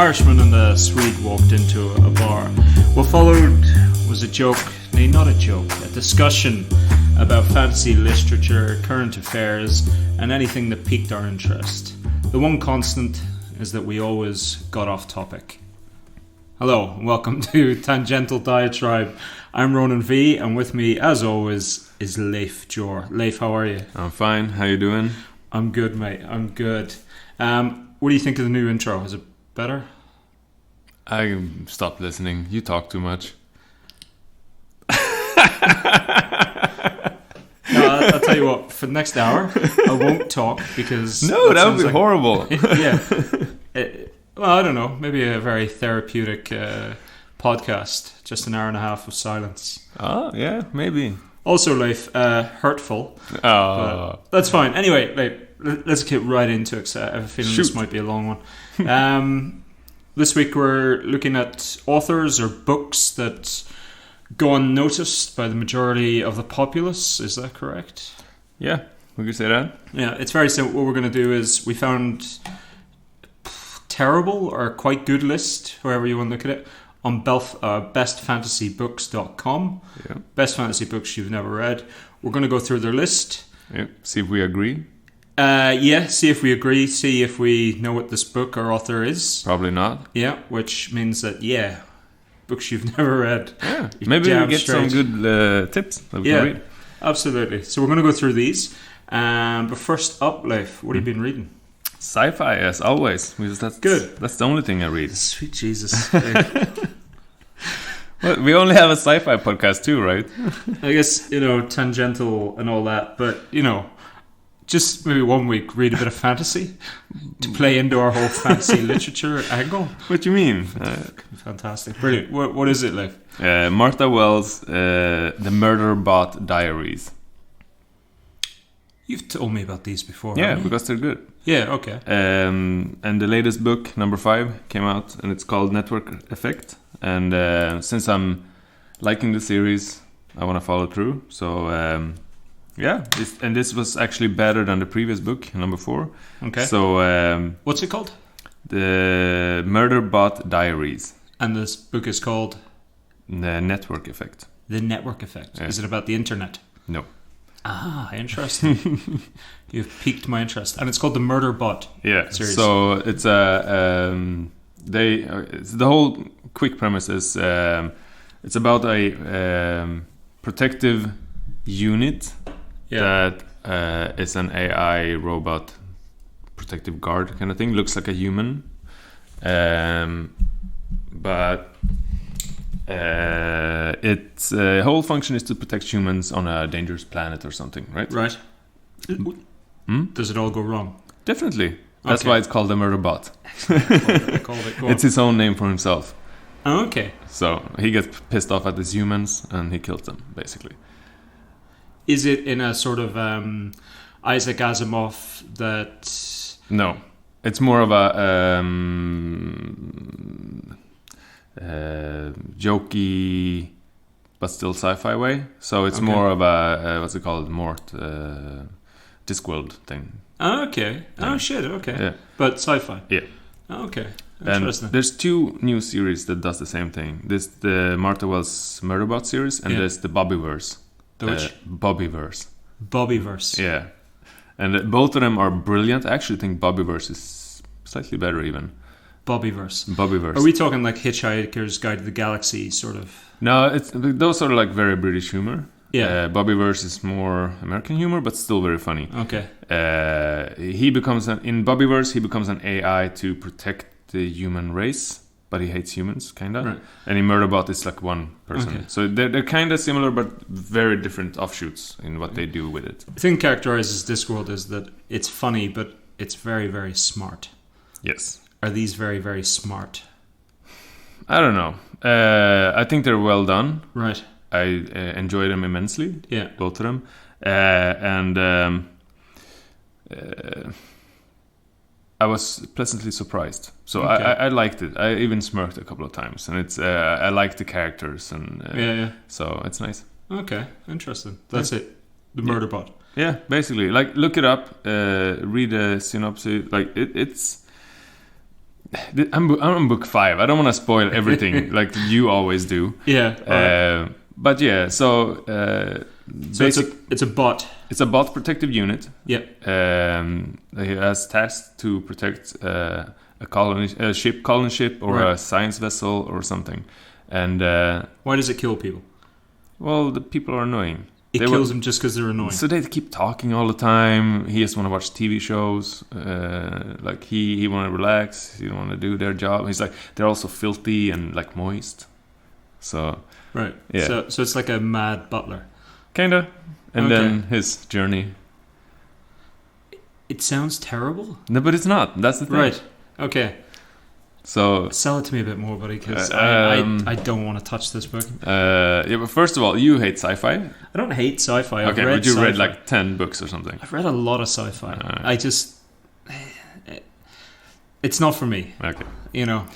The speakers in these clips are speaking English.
Irishman and a Swede walked into a bar. What followed was a joke, nay, not a joke, a discussion about fantasy literature, current affairs, and anything that piqued our interest. The one constant is that we always got off topic. Hello, and welcome to Tangential Diatribe. I'm Ronan V, and with me, as always, is Leif Jor. Leif, how are you? I'm fine. How you doing? I'm good, mate. I'm good. What do you think of the new intro? Is it better? I stopped listening. You talk too much. No, I'll tell you what. For the next hour, I won't talk because no, that would be horrible. Yeah. Well, I don't know. Maybe a very therapeutic podcast. Just an hour and a half of silence. Oh, yeah, maybe. Also, Leif, hurtful. Oh. That's fine. Anyway, let's get right into it. I have a feeling this might be a long one. This week we're looking at authors or books that go unnoticed by the majority of the populace. Is that correct? Yeah, we could say that. Yeah, it's very simple. What we're going to do is we found terrible or quite good list, however you want to look at it, on bestfantasybooks.com. Yeah. Best fantasy books you've never read. We're going to go through their list. Yeah. See if we agree. See if we agree. See if we know what this book or author is. Probably not. Yeah, which means that, books you've never read. Yeah. Maybe we get some good tips that we can read. Absolutely. So we're going to go through these. But first up, Leif, what have you been reading? Sci-fi, as always. That's good. That's the only thing I read. Sweet Jesus. Well, we only have a sci-fi podcast too, right? I guess, tangential and all that. But, just maybe 1 week read a bit of fantasy to play into our whole fantasy literature angle. What do you mean? Fantastic. Brilliant. What is it, Leif? Martha Wells' The Murder Bot Diaries. You've told me about these before. Yeah, because they're good. Yeah, okay. And the latest book, number 5, came out, and it's called Network Effect. And since I'm liking the series, I want to follow through. So, this was actually better than the previous book, number 4. Okay. So, what's it called? The Murder Bot Diaries. And this book is called? The Network Effect. The Network Effect. Yeah. Is it about the internet? No. Ah, interesting. You've piqued my interest. And it's called the Murder Bot series. So it's the whole quick premise is it's about a protective unit that is an AI robot protective guard kind of thing. Looks like a human, but its whole function is to protect humans on a dangerous planet or something, right? Right. Does it all go wrong? Definitely. That's why it's called the Murder Bot. It's his own name for himself. Oh, okay. So he gets pissed off at these humans and he kills them, basically. Is it in a sort of Isaac Asimov that... No. It's more of a jokey but still sci-fi way. So it's more of a what's it called? Discworld thing. Oh, okay. Yeah. Oh shit, okay. Yeah. But sci-fi. Yeah. Oh, okay. Interesting. And there's 2 new series that does the same thing. There's the Martha Wells Murderbot series and there's the Bobbyverse. The which? Bobbyverse. Bobbyverse. Yeah. And both of them are brilliant. I actually think Bobbyverse is slightly better even. Bobbyverse. Bobbyverse. Are we talking like Hitchhiker's Guide to the Galaxy sort of? No, those are like very British humor. Yeah. Bobbyverse is more American humor, but still very funny. Okay. In Bobbyverse, he becomes an AI to protect the human race, but he hates humans, kind of. Right. And in Murderbot, it's like one person. Okay. So they're kind of similar, but very different offshoots in what they do with it. The thing characterizes Discworld is that it's funny, but it's very, very smart. Yes. Are these very, very smart? I don't know. I think they're well done. Right. I enjoy them immensely. Yeah. Both of them. I was pleasantly surprised. So okay. I liked it. I even smirked a couple of times. And it's I like the characters. And so it's nice. Okay. Interesting. That's it. The Murderbot. Yeah, basically. Like, look it up. Read the synopsis. Like, it's... I'm on book 5. I don't want to spoil everything like you always do. Yeah. Right. But yeah, so it's a bot. It's a bot protective unit. Yeah. He has tasks to protect a colony ship, or Right. a science vessel or something. And Why does it kill people? well, the people are annoying. It kills them just because they're annoying. So they keep talking all the time. He just want to watch TV shows. Like he want to relax. He don't want to do their job. He's like, they're also filthy and like moist. So Right. yeah. So it's like a mad butler. Kinda. And Okay. then his journey. It sounds terrible. No, but it's not. That's the thing. Right. Okay. So Sell it to me a bit more, buddy, because I don't want to touch this book. yeah, but first of all, you hate sci-fi. I don't hate sci-fi. I've Okay, read but you read sci-fi. like 10 books or something. I've read a lot of sci-fi. Alright. I just... It's not for me, Okay. you know.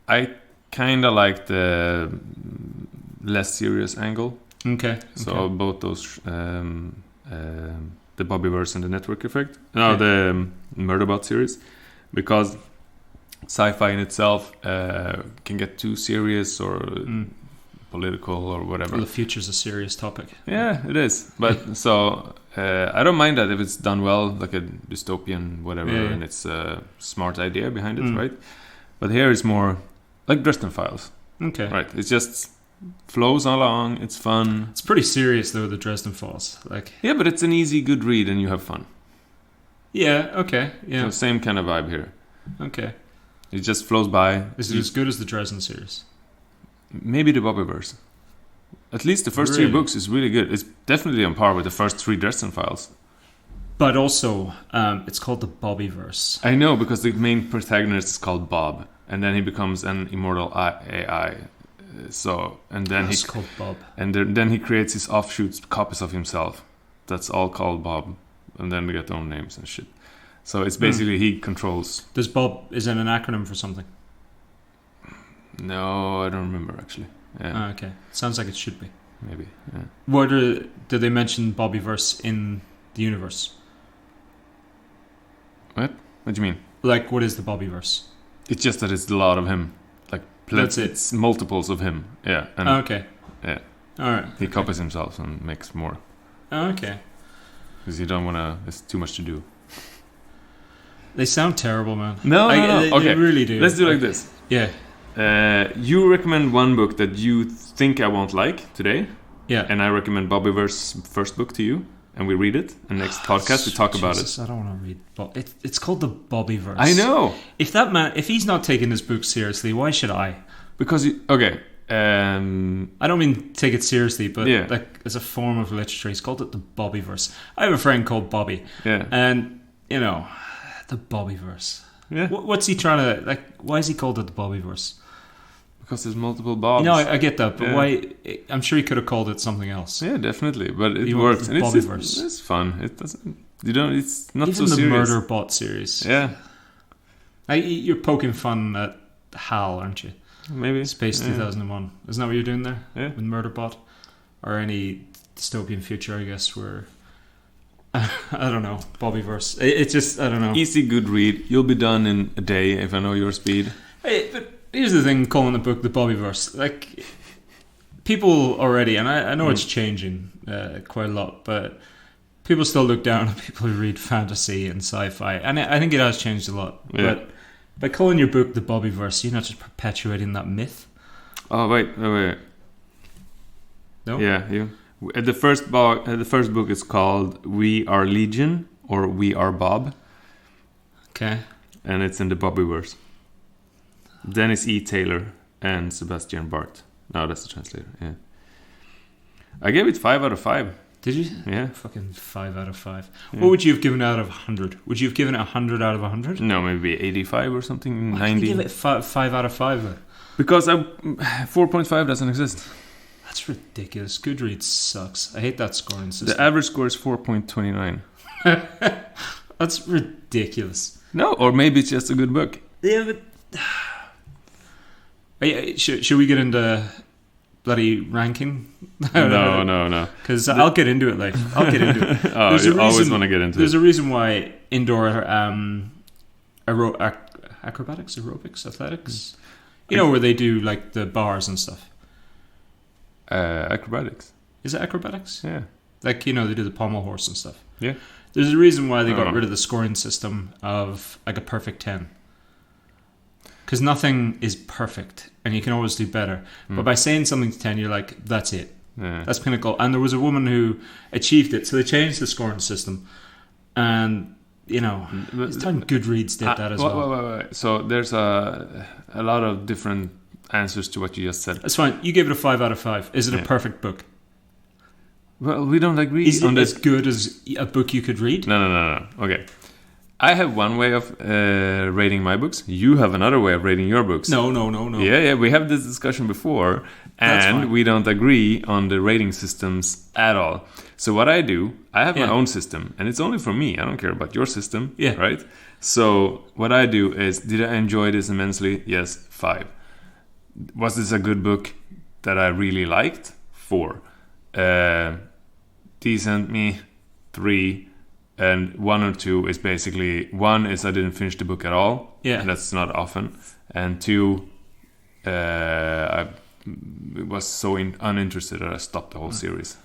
I kind of like the less serious angle. Okay. So okay. both those, the Bobbyverse and the Network Effect. No, the Murderbot series, because sci-fi in itself can get too serious or political or whatever. Well, the future's a serious topic. Yeah, it is. But so I don't mind that if it's done well, like a dystopian whatever, Yeah. and it's a smart idea behind it, right? But here it's more like Dresden Files, Okay. right? It just flows along. It's fun. It's pretty serious, though, the Dresden Files. Like, Yeah, but it's an easy, good read, and you have fun. yeah, okay, yeah, So same kind of vibe here. okay. It just flows by. Is it as good as the Dresden series? Maybe the Bobbyverse. At least the first Really? 3 books is really good. It's definitely on par with the first 3 Dresden Files. But also, it's called the Bobbyverse. I know, because the main protagonist is called Bob, and then he becomes an immortal AI. So, and then It's called Bob. and then he creates his offshoots, copies of himself. That's all called Bob, and then they get their own names and shit. So it's basically he controls. Does Bob, is it an acronym for something? No, I don't remember actually. Yeah, Ah, okay. Sounds like it should be. maybe. Yeah. Did they mention Bobbyverse in the universe? What do you mean? Like, what is the Bobbyverse? It's just that it's a lot of him. Like That's it. It's multiples of him. Yeah, and Oh, okay. yeah. All right. He copies himself and makes more Oh, okay. because you don't want to. It's too much to do. They sound terrible, man. No. They Okay, really do. let's do like this. Yeah. You recommend one book that you think I won't like today, Yeah. and I recommend Bobbyverse first book to you, and we read it. And next podcast we talk about it. Jesus, I don't want to read. It's called the Bobbyverse. I know, If he's not taking this book seriously, why should I? because okay. I don't mean take it seriously, but Yeah. like as a form of literature, he's called it the Bobbyverse. I have a friend called Bobby, Yeah. and you know, the Bobbyverse. Yeah. What's he trying to like? Why is he called it the Bobbyverse? Because there's multiple Bobs. No, I get that, but Yeah. why? I'm sure he could have called it something else. Yeah, definitely, but it You want works, the and Bobbyverse. it's fun. It doesn't. You don't. It's not Even so the serious. Murder Bot series. Yeah, You're poking fun at HAL, aren't you? maybe Space 2001. Isn't that what you're doing there? Yeah. With Murderbot? Or any dystopian future, I guess, where... I don't know. Bobbyverse. It's just, I don't know. Easy, good read. You'll be done in a day if I know your speed. Hey, but here's the thing, calling the book the Bobbyverse. Like, people already, and I know it's changing quite a lot, but people still look down on people who read fantasy and sci-fi. And I think it has changed a lot. Yeah. But by calling your book the Bobbyverse, you're not just perpetuating that myth. Oh wait. No? Yeah, you. The first book is called "We Are Legion" or "We Are Bob," Okay. and it's in the Bobbyverse. Dennis E. Taylor and Sebastian Bart. No, that's the translator. Yeah. I gave it 5 out of 5. Did you? Yeah. Fucking 5 out of 5. Yeah. What would you have given out of 100? Would you have given it 100 out of 100? No, maybe 85 or something. Why 90. did you give it 5 out of 5 then? Because 4.5 doesn't exist. That's ridiculous. Goodreads sucks. I hate that scoring system. The average score is 4.29. That's ridiculous. No, or maybe it's just a good book. Yeah, but... Should we get into bloody ranking? No. Because I'll get into it, like. I'll get into it. Oh, There's you a always reason- want to get into There's it. a reason why indoor acrobatics, aerobics, athletics. You know, where they do like the bars and stuff. Acrobatics. Is it acrobatics? Yeah. Like, you know, they do the pommel horse and stuff. Yeah. There's a reason why they I got don't know. rid of the scoring system of like a perfect 10. Because nothing is perfect and you can always do better. But by saying something's 10, you're like, that's it. Yeah. That's pinnacle. And there was a woman who achieved it. So they changed the scoring system. And, you know, it's time Goodreads did that as well. Wait. So there's a lot of different answers to what you just said. That's fine. You gave it a 5 out of 5. Is it a perfect book? Well, we don't agree Is on it this. as good as a book you could read? No. Okay. I have one way of rating my books. You have another way of rating your books. No. Yeah. We have this discussion before, That's and fine. we don't agree on the rating systems at all. So what I do, I have my Yeah. own system, and it's only for me. I don't care about your system. Yeah. Right? So what I do is, did I enjoy this immensely? Yes, 5. Was this a good book that I really liked? 4. Decent me, 3. And 1 or 2 is basically, 1 is I didn't finish the book at all. Yeah. And that's not often. And 2, I was so uninterested that I stopped the whole series.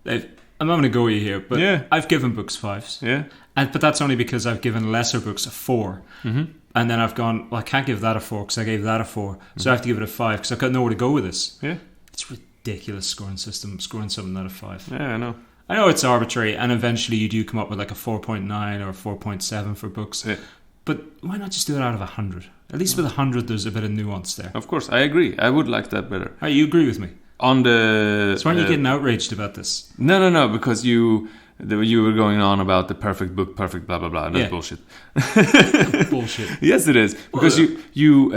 I'm not going to go with you here, but Yeah. I've given books 5s. Yeah. But that's only because I've given lesser books a 4. Mm-hmm. And then I've gone, well, I can't give that a 4 because I gave that a 4. So I have to give it a 5 because I've got nowhere to go with this. Yeah. It's ridiculous scoring system, scoring something out of 5. Yeah, I know. I know it's arbitrary, and eventually you do come up with like a 4.9 or 4.7 for books. Yeah. But why not just do it out of 100? At least with 100, there's a bit of nuance there. Of course, I agree. I would like that better. Oh, you agree with me? On the... So why aren't you getting outraged about this? No, because you were going on about the perfect book, perfect blah, blah, blah. That's Yeah. bullshit. Bullshit. Yes, it is. Because Well, you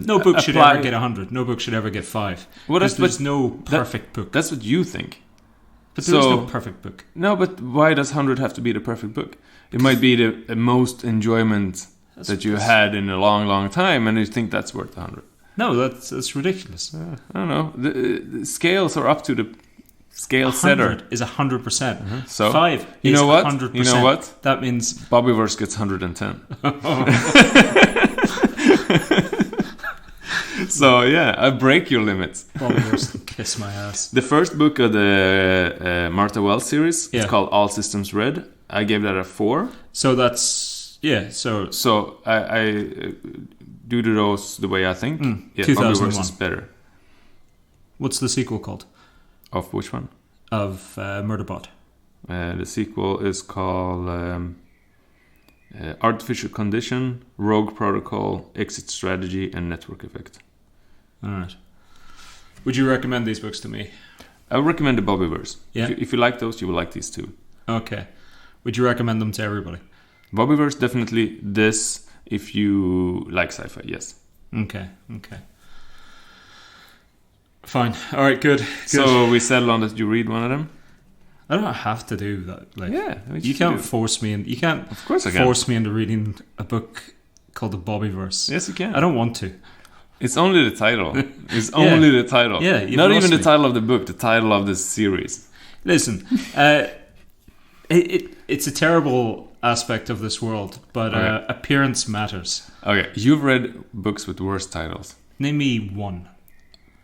No book should apply- ever get 100. No book should ever get 5. Well, Because that's there's no perfect book. That's what you think. But there is so- no perfect book. No, but why does 100 have to be the perfect book? It might be the most enjoyment that you had in a long, long time, and you think that's worth 100. No, that's ridiculous. I don't know. The scales are up to the scale 100 setter. is 100%. So 5 you is know what? 100%. You know what? That means Bobbyverse gets 110. So yeah, I break your limits. kiss my ass. The first book of the Martha Wells series is Yeah. called All Systems Red. I gave that a 4. So that's so So I due to those the way I think. Yeah, 2001. Bobbyverse is better. what's the sequel called Of which one? of Murderbot? The sequel is called Artificial Condition, Rogue Protocol, Exit Strategy, and Network Effect. All right. Would you recommend these books to me? I would recommend the Bobbyverse. Yeah. If you like those, you will like these too. Okay. Would you recommend them to everybody? Bobbyverse, definitely. This, if you like sci-fi, yes. Okay. Fine. All right. Good. So we settled on that you read one of them? I don't have to do that. Like, Yeah. you can't force me, and you can't Of course I can. force me into reading a book called the Bobbyverse. Yes, you can. I don't want to. It's only the title. It's only the title. Yeah, you've Not lost even the me. title of the book, the title of the series. Listen, it's a terrible aspect of this world, but Okay. appearance matters. Okay, you've read books with worse titles. Name me one.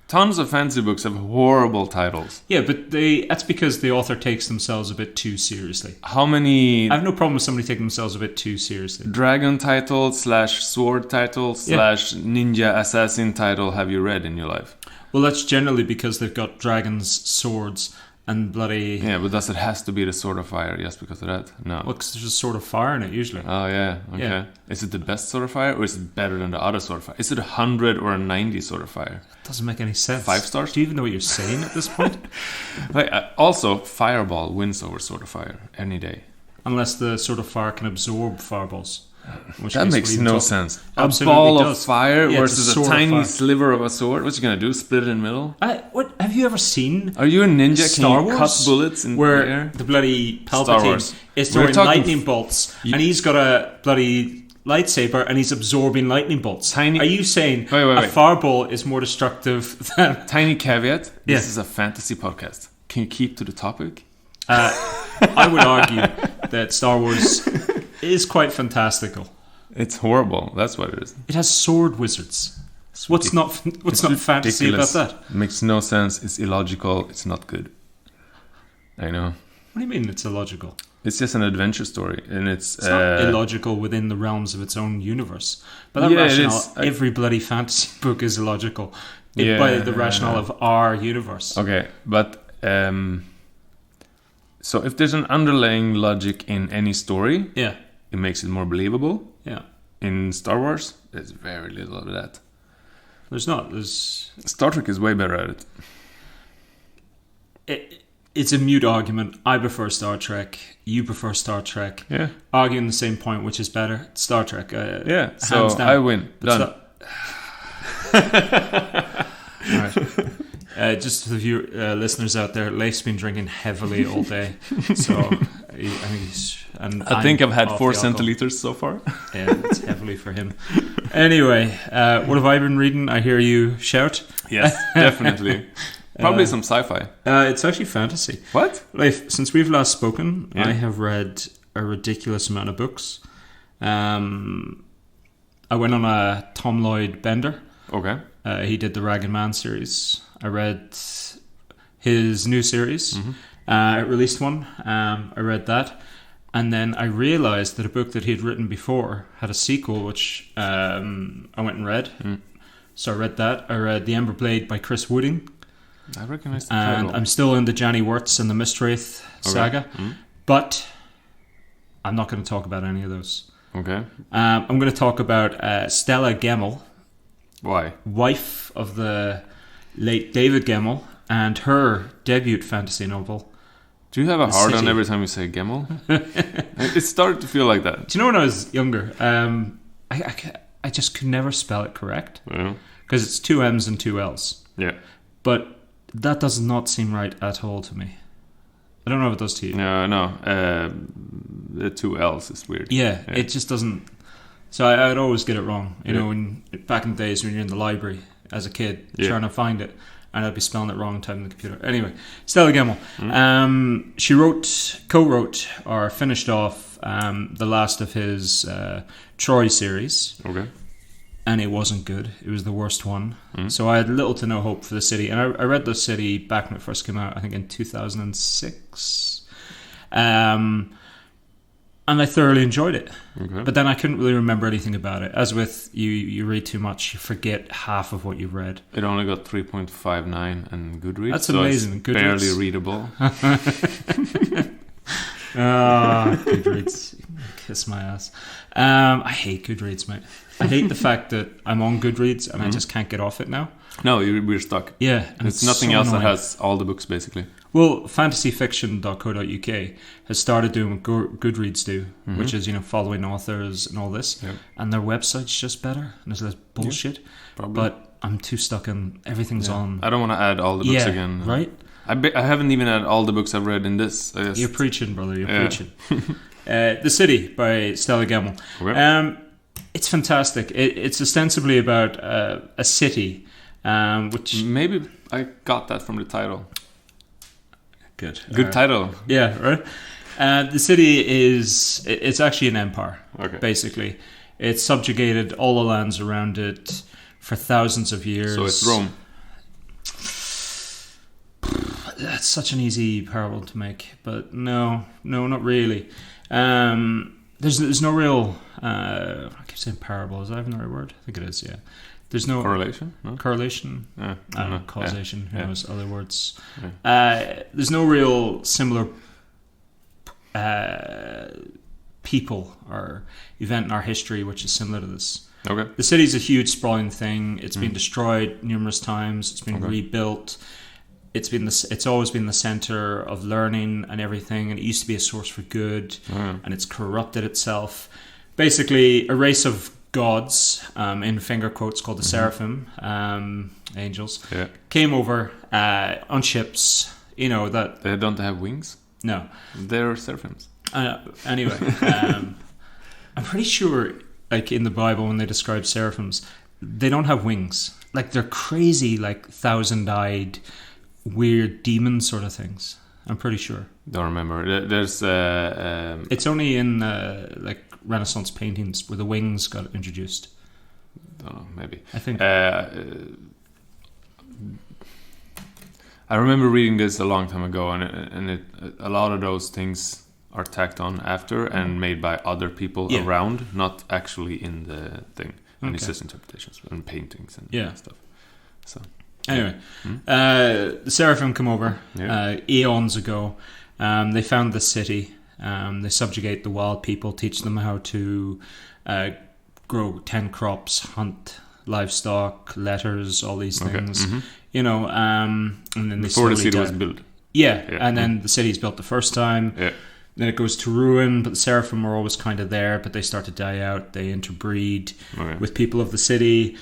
Tons of fantasy books have horrible titles. Yeah, but that's because the author takes themselves a bit too seriously. How many I have no problem with somebody taking themselves a bit too seriously. dragon title / sword title / ninja assassin title have you read in your life? Well, that's generally because they've got dragons, swords, and bloody... Yeah, but does it has to be the Sword of Fire just because of that? No. Well, 'cause there's a sort of fire in it, usually. Oh, yeah. Okay. Yeah. Is it the best Sword of Fire or is it better than the other Sword of Fire? Is it 100 or a 90 Sword of Fire? Doesn't make any sense. 5 stars? Do you even know what you're saying at this point? Like, also, Fireball wins over Sword of Fire any day. Unless the sort of fire can absorb fireballs. That makes no sense. A Absolutely ball does. of fire Yeah, it's versus a sword of tiny fire. sliver of a sword. What's you gonna do? Split it in the middle? What have you ever seen? Are you a ninja? Star Can you Wars? cut bullets in the Where air? the bloody Star Palpatine Wars. is We're throwing talking lightning bolts, and he's got a bloody lightsaber, and he's absorbing lightning bolts. Tiny- Are you saying Wait. a fireball is more destructive than? Tiny caveat. Yeah. This is a fantasy podcast. Can you keep to the topic? I would argue that Star Wars is quite fantastical. It's horrible. That's what it is. It has sword wizards. What's not fantasy ridiculous. about that? It makes no sense. It's illogical. It's not good. I know. What do you mean it's illogical? It's just an adventure story, and it's not illogical within the realms of its own universe. By that rationale, every bloody fantasy book is illogical. By the rationale of our universe. Okay, but so if there's an underlying logic in any story, it makes it more believable. Yeah. In Star Wars, there's very little of that. There's not. Star Trek is way better at it. It's a mute argument. I prefer Star Trek. You prefer Star Trek. Yeah. Arguing the same point, which is better. Star Trek. So I win. Done. All right. Just to the listeners out there, Leif's been drinking heavily all day. So I think I've had 4 centiliters so far. Yeah, it's heavily for him. Anyway, what have I been reading? I hear you shout. Yes, definitely. Probably some sci-fi. It's actually fantasy. What? Leif, since we've last spoken, I have read a ridiculous amount of books. I went on a Tom Lloyd bender. Okay. He did the Ragged Man series. I read his new series. Released one. I read that. And then I realised that a book that he had written before had a sequel, which I went and read. So I read that. I read The Ember Blade by Chris Wooding. I recognize the and title. I'm still in the Johnny Wirtz and the Mistwraith saga, but I'm not going to talk about any of those. Okay. I'm going to talk about Stella Gemmell. Why? Wife of the late David Gemmell, and her debut fantasy novel. Do you have a hard on every time you say Gemmell? It started to feel like that. Do you know when I was younger, I just could never spell it correct. Because it's 2 M's and 2 L's. Yeah. But that does not seem right at all to me. I don't know if it does to you. No. The 2 L's is weird. Yeah, it just doesn't. So I'd always get it wrong. You know, back in the days when you're in the library as a kid trying to find it, and I'd be spelling it wrong, typing in the computer. Anyway, Stella Gemmell. She co-wrote, or finished off the last of his Troy series. Okay. And it wasn't good. It was the worst one. So I had little to no hope for The City. And I read The City back when it first came out, I think in 2006. And I thoroughly enjoyed it. Okay. But then I couldn't really remember anything about it. As with you read too much, you forget half of what you've read. It only got 3.59 and Goodreads. That's amazing. It's Goodreads. barely readable. Goodreads. Kiss my ass. I hate Goodreads, mate. I hate the fact that I'm on Goodreads and I just can't get off it now. No, we're stuck. Yeah. It's nothing else that has all the books, basically. Well, fantasyfiction.co.uk has started doing what Goodreads do, which is, following authors and all this. Yep. And their website's just better. And there's less bullshit. But I'm too stuck in everything's on. I don't want to add all the books again. Right? I haven't even had all the books I've read in this. You're preaching, brother. You're preaching. The City by Stella Gemmell. Okay. It's fantastic. It's ostensibly about a city, which maybe I got that from the title. Good title. Yeah, right. The city it's actually an empire. Okay. Basically, it's subjugated all the lands around it for thousands of years. So it's Rome. That's such an easy parable to make, but no, not really. There's no real. I keep saying parable. Is that even the right word? I think it is. Yeah. There's no correlation. No? Correlation. Yeah. I don't know. Causation. Who knows? Other words. Yeah. There's no real similar people or event in our history which is similar to this. Okay. The city's a huge sprawling thing. It's been destroyed numerous times. It's been rebuilt. It's always been the center of learning and everything, and it used to be a source for good, and it's corrupted itself. Basically, a race of gods, in finger quotes, called the Seraphim, angels, came over on ships. That they don't have wings. No, they're seraphims. Anyway, I'm pretty sure, like in the Bible, when they describe seraphims, they don't have wings. Like they're crazy, like thousand-eyed, weird demon sort of things. I'm pretty sure. Don't remember. There's It's only in like Renaissance paintings where the wings got introduced. don't know, maybe. I think. I remember reading this a long time ago, and a lot of those things are tacked on after and made by other people around, not actually in the thing. And it's just interpretations and paintings and stuff. So anyway, the Seraphim come over eons ago. They found the city. They subjugate the wild people, teach them how to grow 10 crops, hunt livestock, letters, all these things. You know, and then before the city was built. And then the city's built the first time. Then it goes to ruin, but the Seraphim are always kind of there, but they start to die out. They interbreed with people of the city.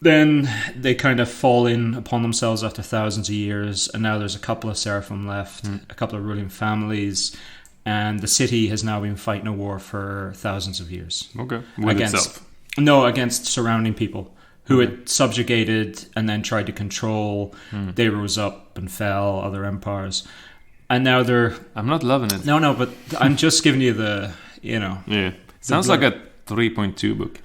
Then they kind of fall in upon themselves after thousands of years, and now there's a couple of Seraphim left, a couple of ruling families, and the city has now been fighting a war for thousands of years. With itself? No, against surrounding people who it subjugated and then tried to control. They rose up and fell, other empires. And now they're... I'm not loving it. No, but I'm just giving you the, you know... Yeah. Sounds like a 3.2 book.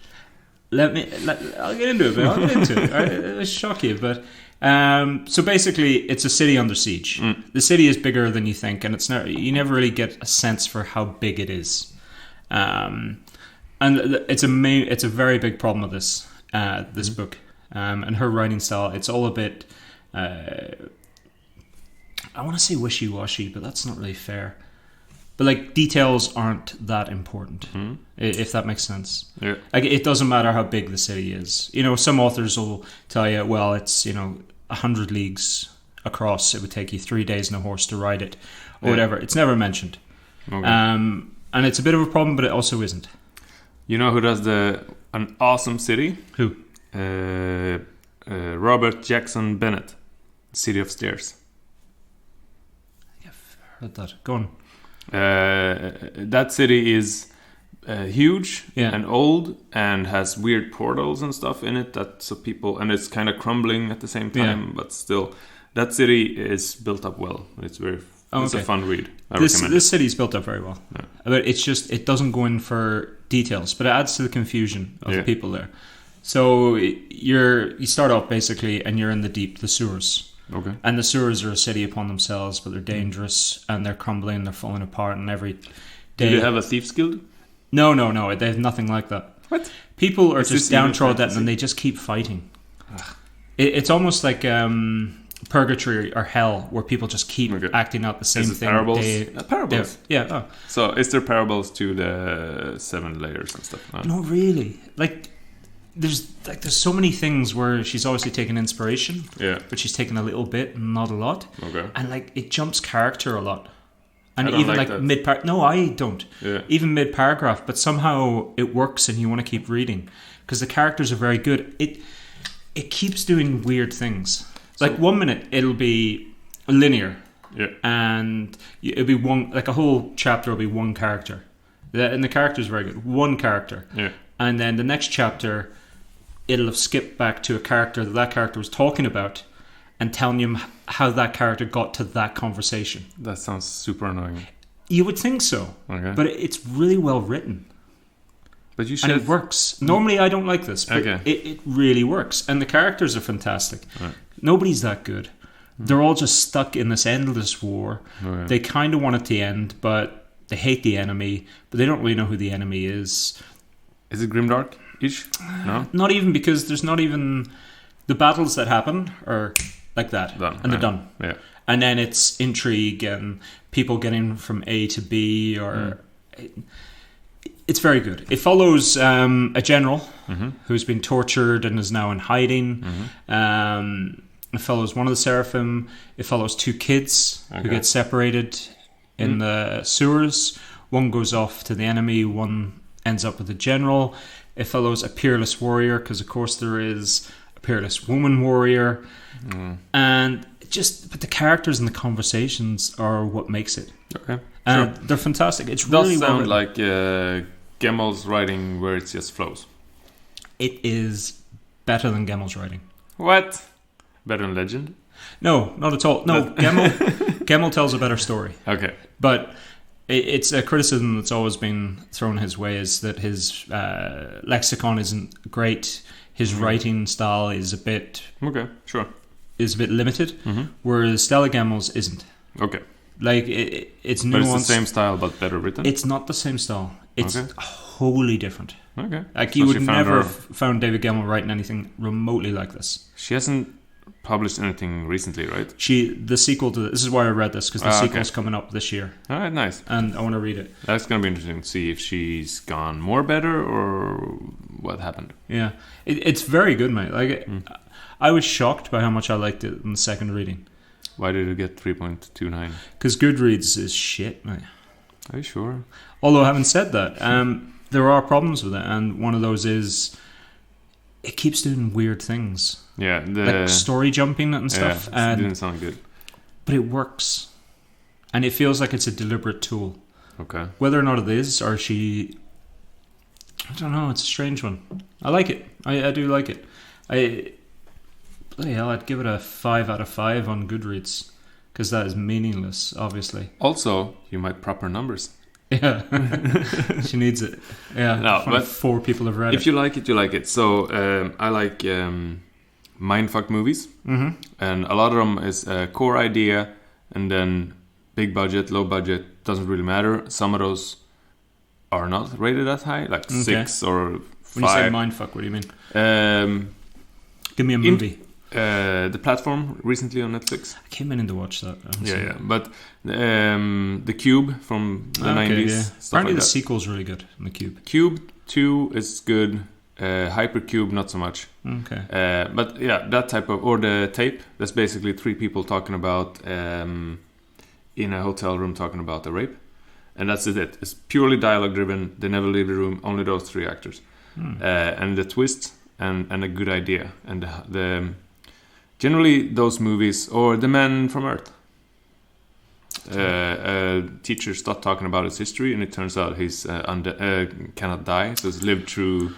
I'll get into it, but I'll get into it. It'll shock you, but... so basically, it's a city under siege. The city is bigger than you think, and you never really get a sense for how big it is. And it's a very big problem with this book. And her writing style, it's all a bit... I want to say wishy-washy, but that's not really fair. But like details aren't that important, if that makes sense. Yeah. Like it doesn't matter how big the city is. You know, some authors will tell you, well, it's 100 leagues across. It would take you 3 days and a horse to ride it, or whatever. It's never mentioned, and it's a bit of a problem, but it also isn't. You know who does an awesome city? Who? Robert Jackson Bennett, City of Stairs. Heard that. Go on. That city is huge and old and has weird portals and stuff in it and it's kind of crumbling at the same time, but still that city is built up well. It's it's a fun read. This city's built up very well, but it's just it doesn't go in for details, but it adds to the confusion of the people there. So you start off basically and you're in the sewers. Okay. And the sewers are a city upon themselves, but they're dangerous and they're crumbling, they're falling apart, and every day... Do they have a thieves guild? No, they have nothing like that. What? People are just downtrodden and they just keep fighting. It's almost like purgatory or hell, where people just keep acting out the same thing. Parables? Yeah. So is there parables to the 7 layers and stuff? Not really. There's so many things where she's obviously taking inspiration, but she's taking a little bit, not a lot. Okay. And it jumps character a lot. And I don't even like that. mid-paragraph. No, I don't. Yeah. Even mid-paragraph, but somehow it works and you want to keep reading because the characters are very good. It keeps doing weird things. Like 1 minute it'll be linear, and it'll be a whole chapter will be one character, and the character is very good. One character, and then the next chapter it'll have skipped back to a character that character was talking about and telling you how that character got to that conversation. That sounds super annoying. You would think so, but it's really well written. But you and it works. Normally I don't like this, but it really works. And the characters are fantastic. Right. Nobody's that good. They're all just stuck in this endless war. They kind of want it to end, but they hate the enemy, but they don't really know who the enemy is. Is it grimdark-ish? No? Not even, because there's not even... The battles that happen are like that. They're done. Yeah. And then it's intrigue and people getting from A to B, or... It's very good. It follows a general who's been tortured and is now in hiding. It follows one of the Seraphim. It follows 2 kids who get separated in the sewers. One goes off to the enemy. One ends up with the general. It follows a peerless warrior, because of course there is a peerless woman warrior. And but the characters and the conversations are what makes it. Okay. And they're fantastic. It's really well written. Like Gemmell's writing, where it just flows. It is better than Gemmell's writing. What? Better than Legend? No, not at all. No, Gemmell tells a better story. Okay. But it's a criticism that's always been thrown his way, is that his lexicon isn't great. His writing style is a bit limited, whereas Stella Gemmell's isn't. Okay. Like it's nuanced. But it's the same style, but better written. It's not the same style. It's wholly different. Okay. Like you would never have found David Gemmell writing anything remotely like this. She hasn't published anything recently, right? The sequel to this is why I read this, because the sequel's coming up this year. All right, nice. And I want to read it. That's going to be interesting to see if she's gone more better or what happened. Yeah, it's very good, mate. Like I was shocked by how much I liked it in the second reading. Why did it get 3.29? Because Goodreads is shit, mate. Are you sure? Although having said that, there are problems with it, and one of those is it keeps doing weird things. Yeah, like story jumping and stuff. Yeah, it didn't sound good. But it works, and it feels like it's a deliberate tool. Okay. Whether or not it is, or she, I don't know. It's a strange one. I like it. I do like it. Bloody hell, I'd give it a 5 out of 5 on Goodreads, because that is meaningless, obviously. Also, you might prop her numbers. Yeah, she needs it. Yeah, no, but 4 people have read it. If you like it, you like it. So I like mindfuck movies, and a lot of them is a core idea, and then big budget, low budget, doesn't really matter. Some of those are not rated that high, like 6 or 5. When you say mindfuck, what do you mean? Give me a movie. The Platform recently on Netflix. I came in to watch that. Yeah. But The Cube from the 90s. Yeah. Stuff Apparently like the sequel's really good. The Cube. Cube 2 is good. Hypercube not so much. Okay. But yeah, that type of, or The Tape. That's basically 3 people talking about in a hotel room talking about a rape, and that's it. It's purely dialogue driven. They never leave the room. Only those 3 actors, and the twist and a good idea, and the generally those movies, or The Man from Earth. A teacher stopped talking about his history, and it turns out he's cannot die, so he's lived through.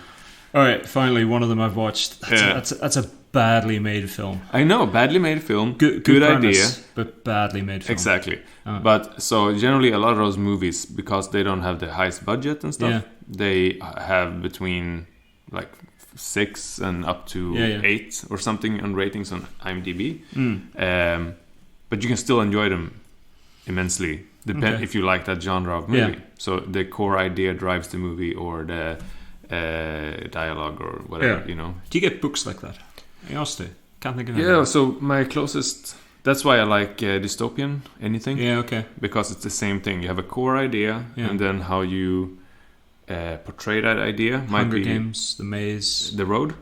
All right, finally one of them I've watched. That's a badly made film. I know, badly made film. Good premise, idea, but badly made film. Exactly. But so generally, a lot of those movies, because they don't have the highest budget and stuff, they have between like 6 and up to 8 or something on ratings on IMDb. But you can still enjoy them immensely, if you like that genre of movie. So the core idea drives the movie, or the dialogue or whatever, you know. Do you get books like that? I also can't think of anything. Yeah, so my closest, that's why I like dystopian anything. Yeah, okay. Because it's the same thing. You have a core idea, and then how you portray that idea might Hunger be Games, The Maze, The Road.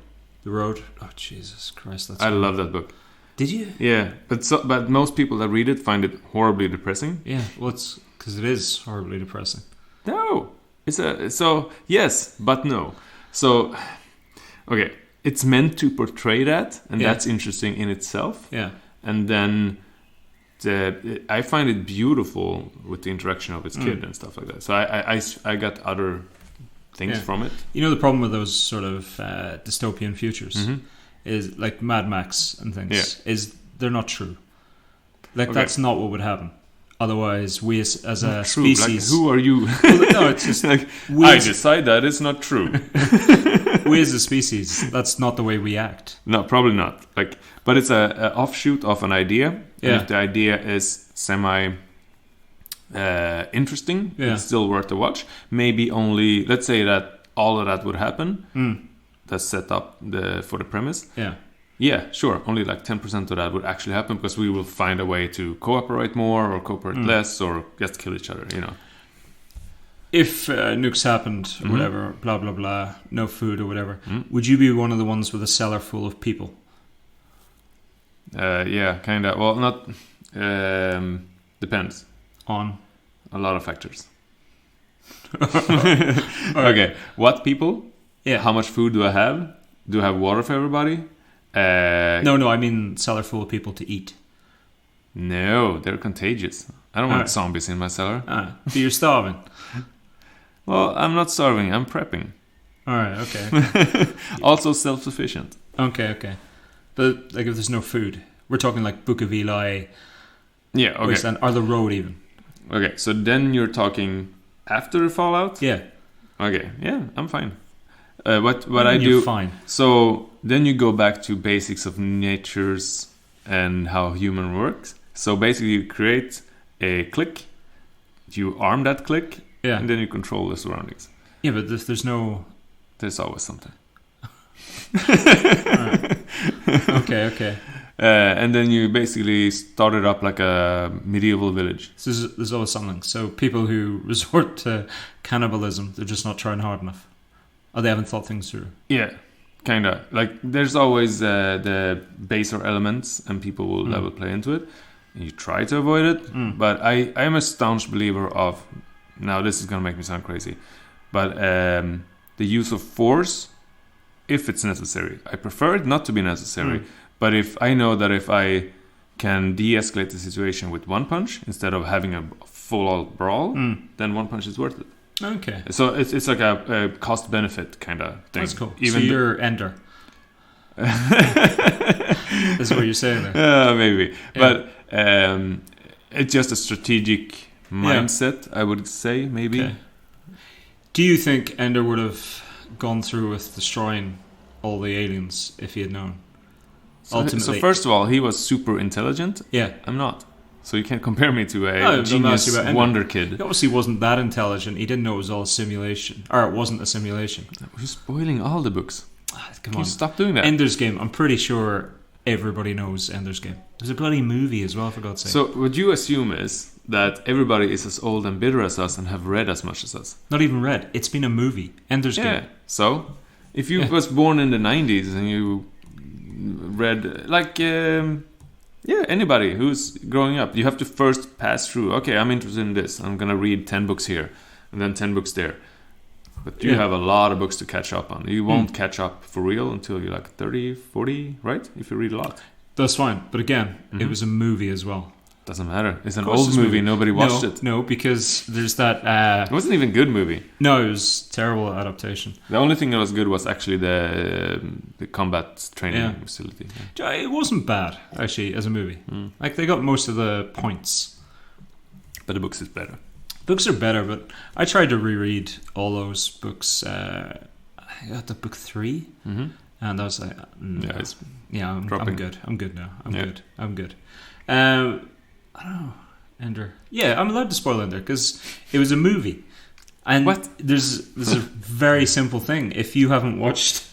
Oh Jesus Christ! I love that book. Did you? Yeah, but most people that read it find it horribly depressing. Yeah, well, it's because it is horribly depressing. No, yes, but no. So, okay, it's meant to portray that, and that's interesting in itself. Yeah, and then I find it beautiful with the interaction of its kid and stuff like that. So I got other things from it. You know, the problem with those sort of dystopian futures is like Mad Max and things is they're not true. Like that's not what would happen. Otherwise, we as a species, like, who are you? No, it's just like I decide that it's not true. We as a species, that's not the way we act. No, probably not. Like, but it's a offshoot of an idea. And if the idea is semi interesting, it's still worth a watch. Maybe only, let's say that all of that would happen. That's set up for the premise. Yeah, sure. Only like 10% of that would actually happen, because we will find a way to cooperate more or cooperate less, or just kill each other, you know. If nukes happened or whatever, blah, blah, blah, no food or whatever, would you be one of the ones with a cellar full of people? Yeah, kind of. Well, not... depends. On? A lot of factors. Okay, what people? Yeah. How much food do I have? Do I have water for everybody? No, I mean cellar full of people to eat. No, they're contagious. I don't want zombies in my cellar. So you're starving? Well, I'm not starving. I'm prepping. Alright, okay. Also self-sufficient. Okay. But like if there's no food, we're talking like Book of Eli Yeah, okay. Or the road even. Okay, so then you're talking after Fallout? Yeah. Okay, yeah, I'm fine. What I You're do... fine. So then you go back to basics of natures and how human works. So basically you create a clique, you arm that clique, Yeah. and then you control the surroundings. Yeah, but there's no... There's always something. Okay. And then you basically start it up like a medieval village. So there's always something. So people who resort to cannibalism, they're just not trying hard enough. Or they haven't thought things through. Yeah, kind of. Like, there's always the baser elements, and people will level play into it. And you try to avoid it. But I am a staunch believer of... Now, this is going to make me sound crazy. But the use of force, if it's necessary. I prefer it not to be necessary. But if I know that if I can de-escalate the situation with one punch instead of having a full-out brawl, then one punch is worth it. Okay. So it's like a cost-benefit kind of thing. That's cool. Even so you're Ender. That's what you're saying there. Maybe. Yeah. But it's just a strategic mindset, I would say, maybe. Okay. Do you think Ender would have gone through with destroying all the aliens if he had known? Ultimately. So first of all, he was super intelligent. Yeah. I'm not. So you can't compare me to a genius wonder kid. He obviously wasn't that intelligent. He didn't know it was all a simulation. Or it wasn't a simulation. You're spoiling all the books. Come on. You stop doing that. Ender's Game. I'm pretty sure everybody knows Ender's Game. There's a bloody movie as well, for God's sake. So what you assume is that everybody is as old and bitter as us and have read as much as us. Not even read. It's been a movie. Ender's Game. So if you was born in the 90s and you read like anybody who's growing up, you have to first pass through, okay, I'm interested in this, I'm gonna read 10 books here and then 10 books there, but you have a lot of books to catch up on. You won't catch up for real until you're like 30, 40, right? If you read a lot. That's fine, but again, it was a movie as well. Doesn't matter. It's an old movie. Nobody watched it. No, because there's that... it wasn't even a good movie. No, it was terrible adaptation. The only thing that was good was actually the combat training facility. Yeah. It wasn't bad, actually, as a movie. Like, they got most of the points. But the books is better. Books are better, but I tried to reread all those books. I got to book 3, and I was like... I'm good. I'm good now. I'm good. I don't know, Ender. Yeah, I'm allowed to spoil Ender because it was a movie. And there's a very simple thing. If you haven't watched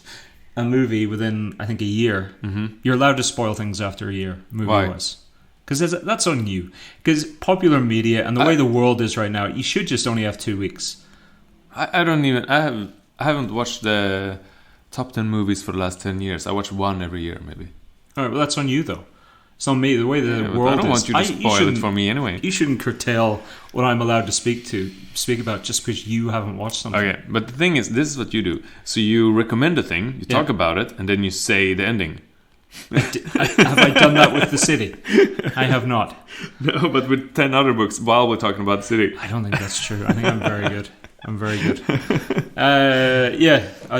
a movie within, I think, a year, you're allowed to spoil things after a year, movie-wise. Because that's on you. Because popular media and the way the world is right now, you should just only have 2 weeks. I haven't watched the top 10 movies for the last 10 years. I watch one every year, maybe. All right, well, that's on you, though. It's on me, the way the world is. I don't want you to spoil it for me anyway. You shouldn't curtail what I'm allowed to speak about just because you haven't watched something. Okay, but the thing is, this is what you do. So you recommend a thing, you talk about it, and then you say the ending. Have I done that with The City? I have not. No, but with 10 other books while we're talking about The City. I don't think that's true. I think I'm very good.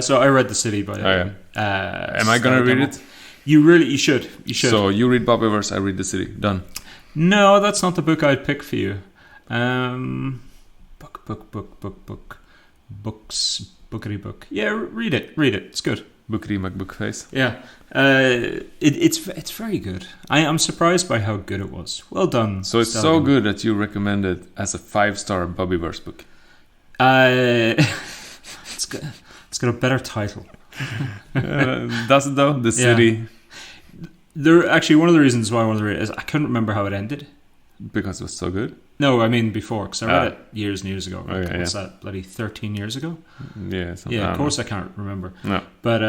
So I read The City by am I going to read it? You should. So you read Bobbyverse, I read The City. Done. No, that's not the book I'd pick for you. Bookity book. Yeah, read it. It's good. Bookity McBookface. Yeah. It's very good. I'm surprised by how good it was. Well done. So it's so good that you recommend it as a 5-star Bobbyverse book. It's got a better title. Does it though? The City. There actually, one of the reasons why I wanted to read it is I couldn't remember how it ended. Because it was so good? No, I mean before, because I read it years and years ago. Okay, what's that? Bloody 13 years ago? Yeah. Of course I can't remember. No. But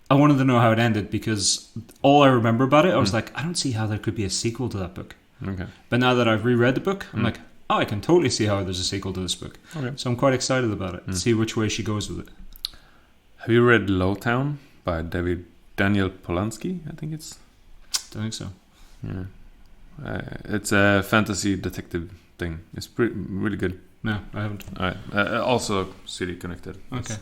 I wanted to know how it ended because all I remember about it, I was like, I don't see how there could be a sequel to that book. Okay. But now that I've reread the book, I'm like, I can totally see how there's a sequel to this book. Okay. So I'm quite excited about it. See which way she goes with it. Have you read Lowtown by Daniel Polanski? I think it's... Don't think so. Yeah. It's a fantasy detective thing. It's really good. No, I haven't. All right. Also city connected. Okay.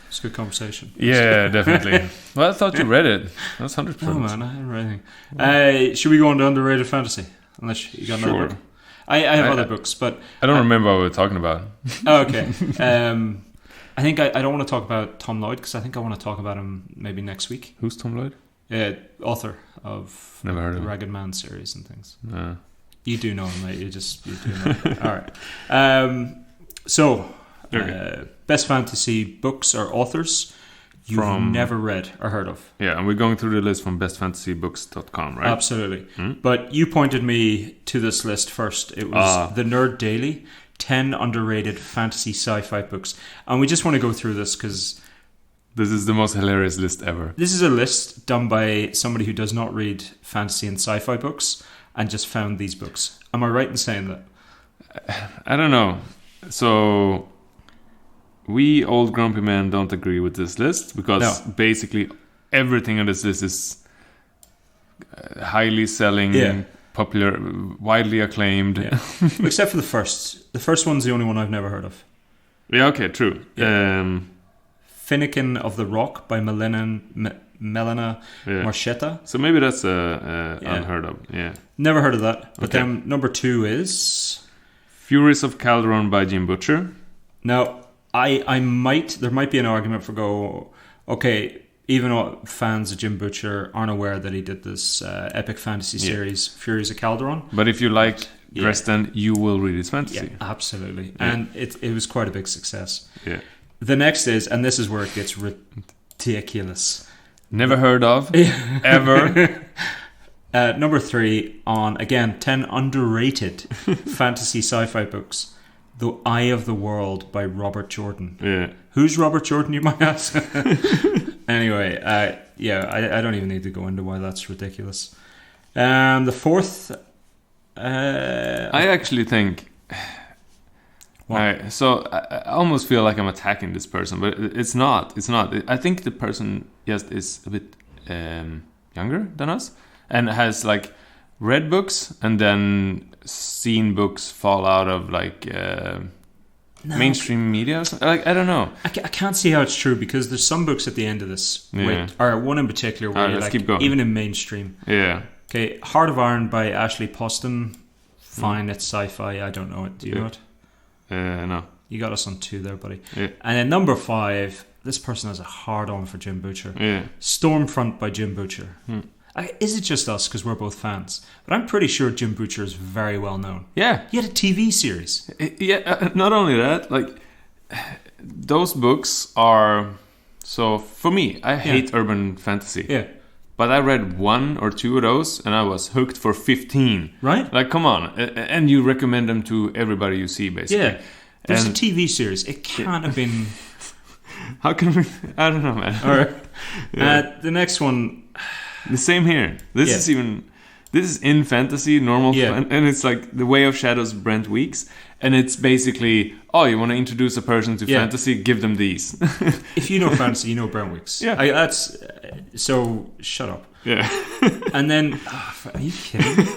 It's a good conversation. Yeah, definitely. Well, I thought you read it. That's 100%. No, man, I haven't read anything. Should we go on to underrated fantasy? Unless you got Sure. another book. I have other books, but I don't remember what we were talking about. Oh, okay. I think I don't want to talk about Tom Lloyd because I think I want to talk about him maybe next week. Who's Tom Lloyd? Author of Never heard of the him. Ragged Man series and things. No. You do know him, mate. You do know him. All right. Okay. Best fantasy books or authors you've never read or heard of. Yeah, and we're going through the list from bestfantasybooks.com, right? Absolutely. But you pointed me to this list first. It was The Nerd Daily, 10 underrated fantasy sci-fi books. And we just want to go through this because this is the most hilarious list ever. this is a list done by somebody who does not read fantasy and sci-fi books and just found these books. Am I right in saying that? I don't know. So, we old grumpy men don't agree with this list because basically everything on this list is highly selling, popular, widely acclaimed. Yeah. Except for the first. The first one's the only one I've never heard of. Yeah, okay, true. Yeah. Finnegan of the Rock by Melina Marchetta. So maybe that's unheard of. Yeah. Never heard of that. But then number 2 is Furies of Calderon by Jim Butcher. Now, there might be an argument for even though fans of Jim Butcher aren't aware that he did this epic fantasy series, Furies of Calderon. But if you like Dresden, you will read his fantasy. Yeah, absolutely. Yeah. And it was quite a big success. Yeah. The next is, and this is where it gets ridiculous. Never heard of, ever. Number 3 on, again, 10 underrated fantasy sci-fi books. The Eye of the World by Robert Jordan. Yeah. Who's Robert Jordan, you might ask? Anyway, I don't even need to go into why that's ridiculous. The fourth... I actually think... I almost feel like I'm attacking this person, but it's not. It's not. I think the person just is a bit younger than us and has like read books and then seen books fall out of like mainstream media. Like I don't know. I can't see how it's true because there's some books at the end of this, or one in particular where let's keep going. Even in mainstream. Yeah. Okay, Heart of Iron by Ashley Poston. Fine, it's sci-fi. I don't know it. Do you know it? No. You got us on 2 there, buddy. Yeah. And then number 5, this person has a hard-on for Jim Butcher. Yeah. Stormfront by Jim Butcher. Is it just us because we're both fans? But I'm pretty sure Jim Butcher is very well known. Yeah. He had a TV series. Yeah, not only that, like, those books are... So, for me, I hate urban fantasy. Yeah. But I read 1 or 2 of those, and I was hooked for 15. Right? Like, come on. And you recommend them to everybody you see, basically. Yeah. There's a TV series. It can't have been... How can we... I don't know, man. All right. The next one... The same here. This is even... This is in fantasy, normal, and it's like The Way of Shadows, Brent Weeks, and it's basically, you want to introduce a person to fantasy, give them these. If you know fantasy, you know Brent Weeks. Yeah. So, shut up. Yeah. And then, are you kidding?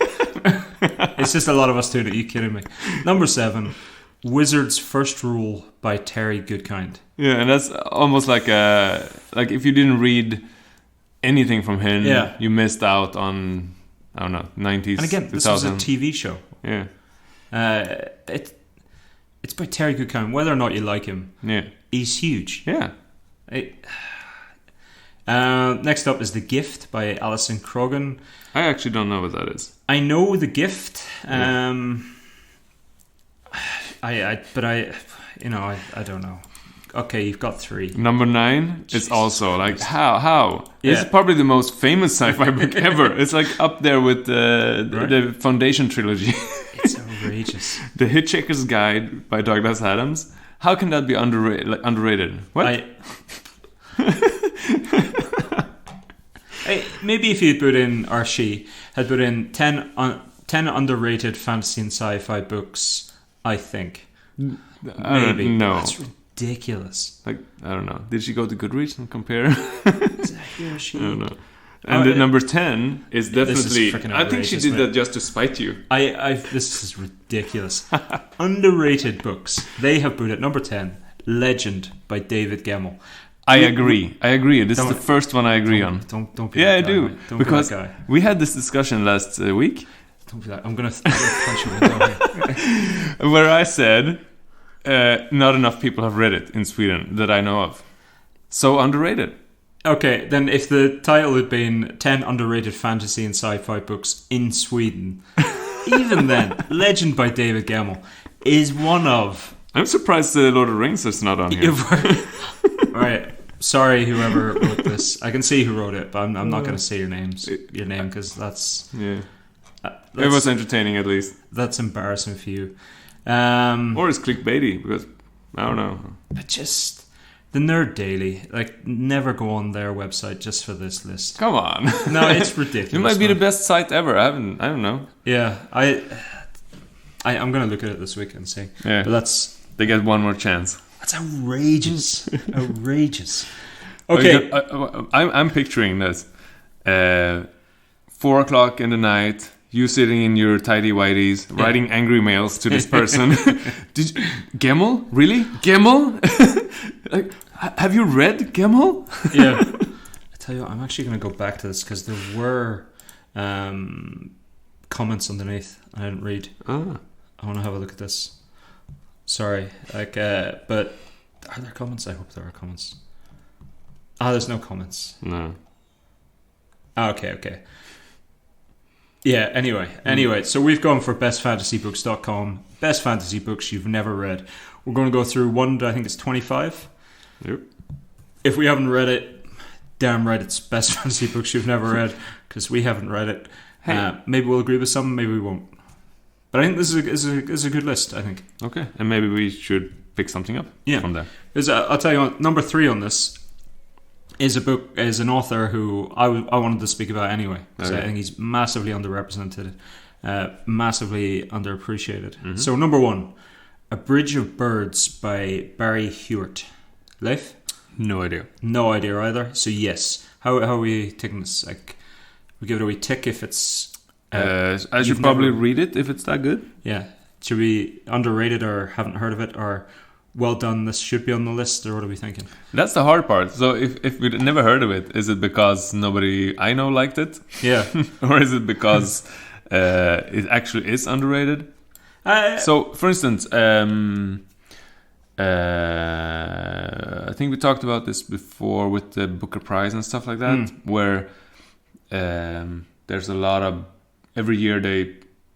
It's just a lot of us doing it. Are you kidding me? Number 7, Wizard's First Rule by Terry Goodkind. Yeah, and that's almost like if you didn't read anything from him, you missed out on... I don't know, 90s, and again, 2000. this was a TV show. Yeah. It's by Terry Goodkind. Whether or not you like him, he's huge. Yeah. Next up is The Gift by Alison Croghan. I actually don't know what that is. I know The Gift. I don't know. Okay, you've got 3. Number 9 is also like how? Yeah. It's probably the most famous sci-fi book ever. It's like up there with the Foundation trilogy. It's outrageous. The Hitchhiker's Guide by Douglas Adams. How can that be underrated? What? Maybe if you put in, or she had put in 10 underrated fantasy and sci-fi books, I think. Maybe. No. That's ridiculous. Like, I don't know. Did she go to Goodreads and compare? He or she? I don't know. And the number 10 is definitely... I think she did that just to spite you. This is ridiculous. Underrated books. They have put at number 10, Legend by David Gemmell. I agree. This is the first one I agree on. Don't be yeah, that guy, I do. Mate. Don't because be that guy. we had this discussion last week, Don't be like, I'm gonna punch you in the here. Where I said not enough people have read it in Sweden that I know of. So underrated. Okay, then if the title had been 10 underrated fantasy and sci-fi books in Sweden, even then, Legend by David Gemmell is one of... I'm surprised the Lord of the Rings is not on here. Right. Sorry, whoever wrote this. I can see who wrote it, but I'm not going to say your name because that's... Yeah. It was entertaining, at least. That's embarrassing for you. Or it's clickbaity, because I don't know. But just the Nerd Daily, like, never go on their website just for this list. Come on. No, it's ridiculous. It might be the best site ever. I don't know. Yeah, I'm gonna look at it this week and see. Yeah, but they get one more chance. That's outrageous. Outrageous. Okay, I'm picturing this. 4 o'clock in the night. You sitting in your tidy whities, writing angry mails to this person. Gemmell? Really? Gemmell? Like, have you read Gemmell? Yeah. I tell you what, I'm actually going to go back to this because there were comments underneath I didn't read. I want to have a look at this. Sorry. Like, but are there comments? I hope there are comments. There's no comments. No. Okay. Yeah, anyway, so we've gone for bestfantasybooks.com, best fantasy books you've never read. We're going to go through one that I think is 25. Yep. If we haven't read it, damn right it's best fantasy books you've never read, because we haven't read it. Hey. Maybe we'll agree with some, maybe we won't. But I think this is a good list, I think. Okay, and maybe we should pick something up from there. I'll tell you what, number 3 on this is an author who I wanted to speak about anyway, because I think he's massively underrepresented, massively underappreciated. Mm-hmm. So number 1, A Bridge of Birds by Barry Hewitt. Leif? No idea either. So yes, how are we taking this? Like, we give it a wee tick if it's... I should probably read it if it's that good. Yeah. Should we underrated or haven't heard of it, or well done, this should be on the list, or what are we thinking? That's the hard part. So if we'd never heard of it, is it because nobody I know liked it? Yeah. Or is it because it actually is underrated? So, for instance, I think we talked about this before with the Booker Prize and stuff like that, where there's a lot of... Every year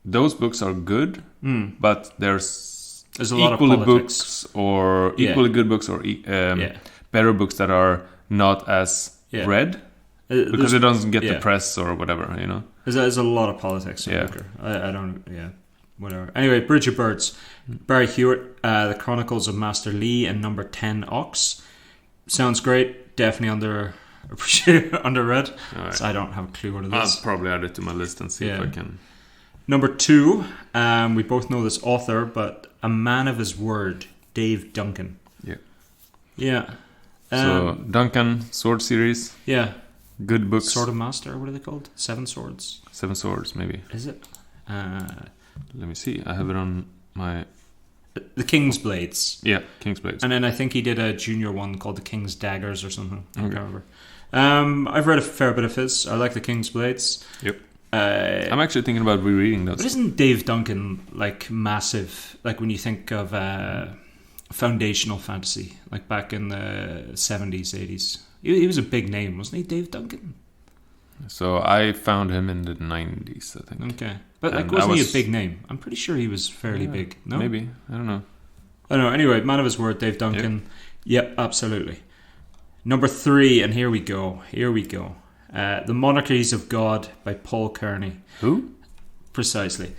those books are good, but there's a lot equally of books or equally good books or better books that are not as read because it doesn't get the press or whatever, you know. There's a lot of politics in Booker. I don't, whatever. Anyway, Bridge of Birds, Barry Hewitt, The Chronicles of Master Lee, and number 10 Ox. Sounds great. Definitely underread. Right. So I don't have a clue what it is. I'll probably add it to my list and see if I can. Number 2, we both know this author, but A Man of His Word, Dave Duncan. Yeah. So Duncan Sword series. Yeah. Good books. Sword of Master. What are they called? 7 Swords. 7 Swords, maybe. Is it? Let me see. I have it on my... The King's Blades. Yeah, King's Blades. And then I think he did a junior one called The King's Daggers or something. I can't remember. I've read a fair bit of his. I like The King's Blades. Yep. I'm actually thinking about rereading those. But isn't Dave Duncan like massive? Like when you think of foundational fantasy, like back in the 70s, 80s. He was a big name, wasn't he, Dave Duncan? So I found him in the 90s, I think. Okay. But like, wasn't he a big name? I'm pretty sure he was fairly big. No? Maybe. I don't know. Anyway, Man of His Word, Dave Duncan. Yep, absolutely. Number 3, and here we go. The Monarchies of God by Paul Kearney. Who? Precisely.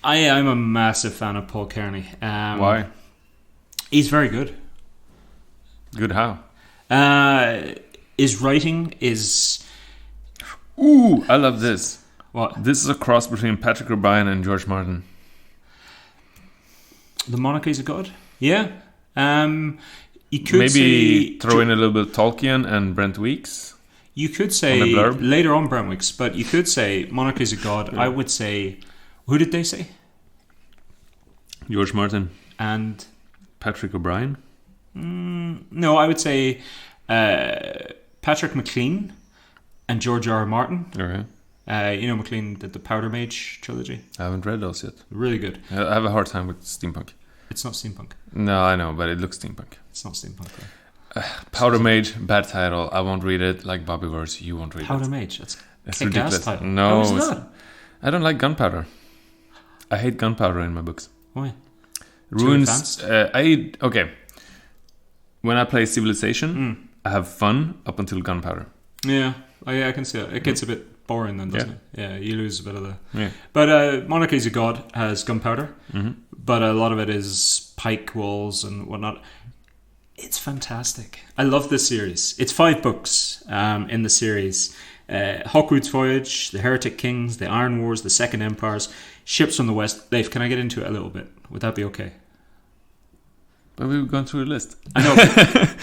I'm a massive fan of Paul Kearney. Why? He's very good. Good how? His writing is... Ooh, I love this. What? This is a cross between Patrick O'Brien and George Martin. The Monarchies of God? Yeah. You could maybe throw in a little bit of Tolkien and Brent Weeks. You could say later on Brent Weeks, but you could say Monarchies of God. I would say, who did they say? George Martin and Patrick O'Brien. No, I would say Patrick McLean and George R. R. Martin. All right. McLean did the Powder Mage trilogy. I haven't read those yet. Really good. I have a hard time with steampunk. It's not steampunk. No, I know, but it looks steampunk. It's not steampunk. Powder Mage, bad title. I won't read it. Like Bobbyverse, you won't read Powder it. Mage. That's It's kick-ass ridiculous. title. No, How is that? I don't like gunpowder. I hate gunpowder in my books. Why? Ruins. Okay. When I play Civilization, I have fun up until gunpowder. Yeah, I can see that. It gets a bit boring then, doesn't it? Yeah, you lose a bit of the... Yeah. But Monarchies of God has gunpowder, Mm-hmm. but a lot of it is pike walls and whatnot. It's fantastic. I love this series. It's 5 books in the series. Hawkwood's Voyage, The Heretic Kings, The Iron Wars, The Second Empires, Ships from the West. Leif, can I get into it a little bit? Would that be okay? But we've gone through a list. I know.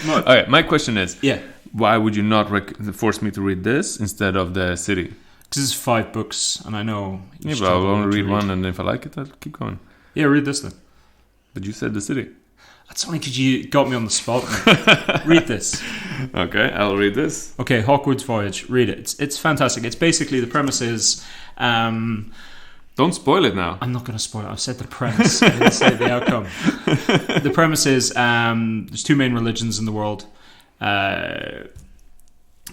No, Okay, my question is, yeah, why would you not force me to read this instead of The City? because it's 5 books, and I know... Yeah, but I'll only read one, and if I like it, I'll keep going. Yeah, read this then. But you said The City. That's only because you got me on the spot. Read this. Okay, I'll read this. Okay, Hawkwood's Voyage. Read it. It's fantastic. It's basically, the premise is... Don't spoil it now. I'm not going to spoil it. I've said the premise. I didn't say the outcome. The premise is there's 2 main religions in the world.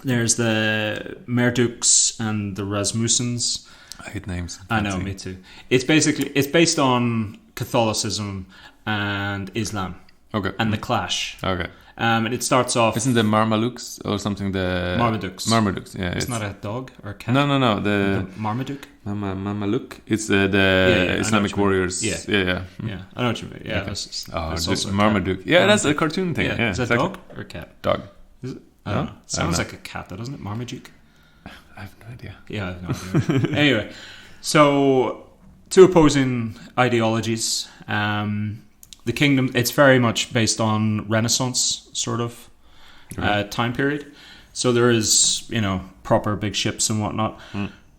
There's the Merdukes and the Rasmussens. I hate names. I know, me too. It's based on Catholicism and Islam. Okay. And the clash. Okay. And it starts off... Isn't the Marmalukes or something the... Marmadukes. Marmadukes, yeah. It's not a dog or a cat? No. The Marmaduke? Mamaluk. It's the Islamic warriors. Yeah. Yeah. Yeah, I know what you mean. Yeah, Okay. that's Just also a cat. Marmaduke. Yeah, that's a cartoon thing. Yeah. Is that a exactly. dog or a cat? Dog. Is it? I don't No? know. Sounds I like a cat, though, doesn't it? Marmaduke? I have no idea. Yeah, I have no idea. Anyway, so 2 opposing ideologies. The kingdom, it's very much based on Renaissance sort of time period. So there is, proper big ships and whatnot.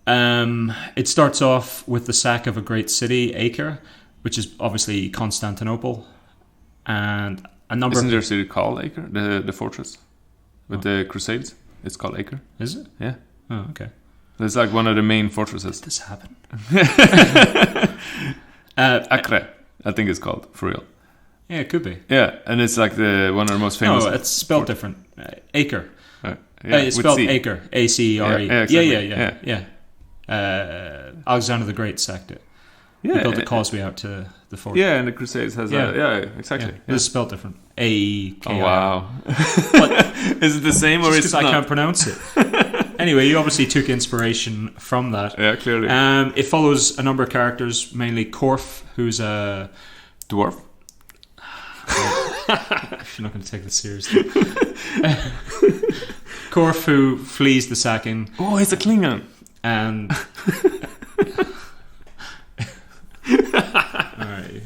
It starts off with the sack of a great city, Acre, which is obviously Constantinople, and a number. Isn't there a city called Acre? The fortress with the Crusades. It's called Acre. Is it? Yeah. Oh, okay. It's like one of the main fortresses. Did this happen? Acre, I think it's called for real. Yeah, it could be. Yeah, and it's like one of the most famous. No, it's spelled different. Acre. Yeah, It's with spelled C. Acre. A-C-E-R-E. Yeah, exactly. Yeah. Alexander the Great sacked it. Yeah, He built a causeway out to the fort. Yeah, and the Crusades has exactly. Yeah. This is spelled different. A-E-K-I. Oh wow! But Is it the same or just it's because I not? can't pronounce it. Anyway, you obviously took inspiration from that. Yeah, clearly. It follows a number of characters, mainly Corf, who's a Dwarf. If you're not going to take this seriously. Corf, who flees the sacking, Oh, it's a Klingon. and all right.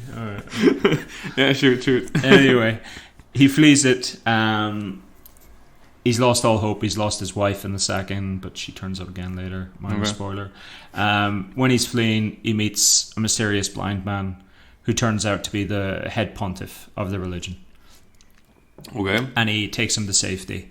Yeah, shoot. Anyway, he flees it. He's lost all hope. He's lost his wife in the sacking, but she turns up again later. Minor Okay. spoiler. When he's fleeing, he meets a mysterious blind man who turns out to be the head pontiff of the religion. Okay. And he takes him to safety.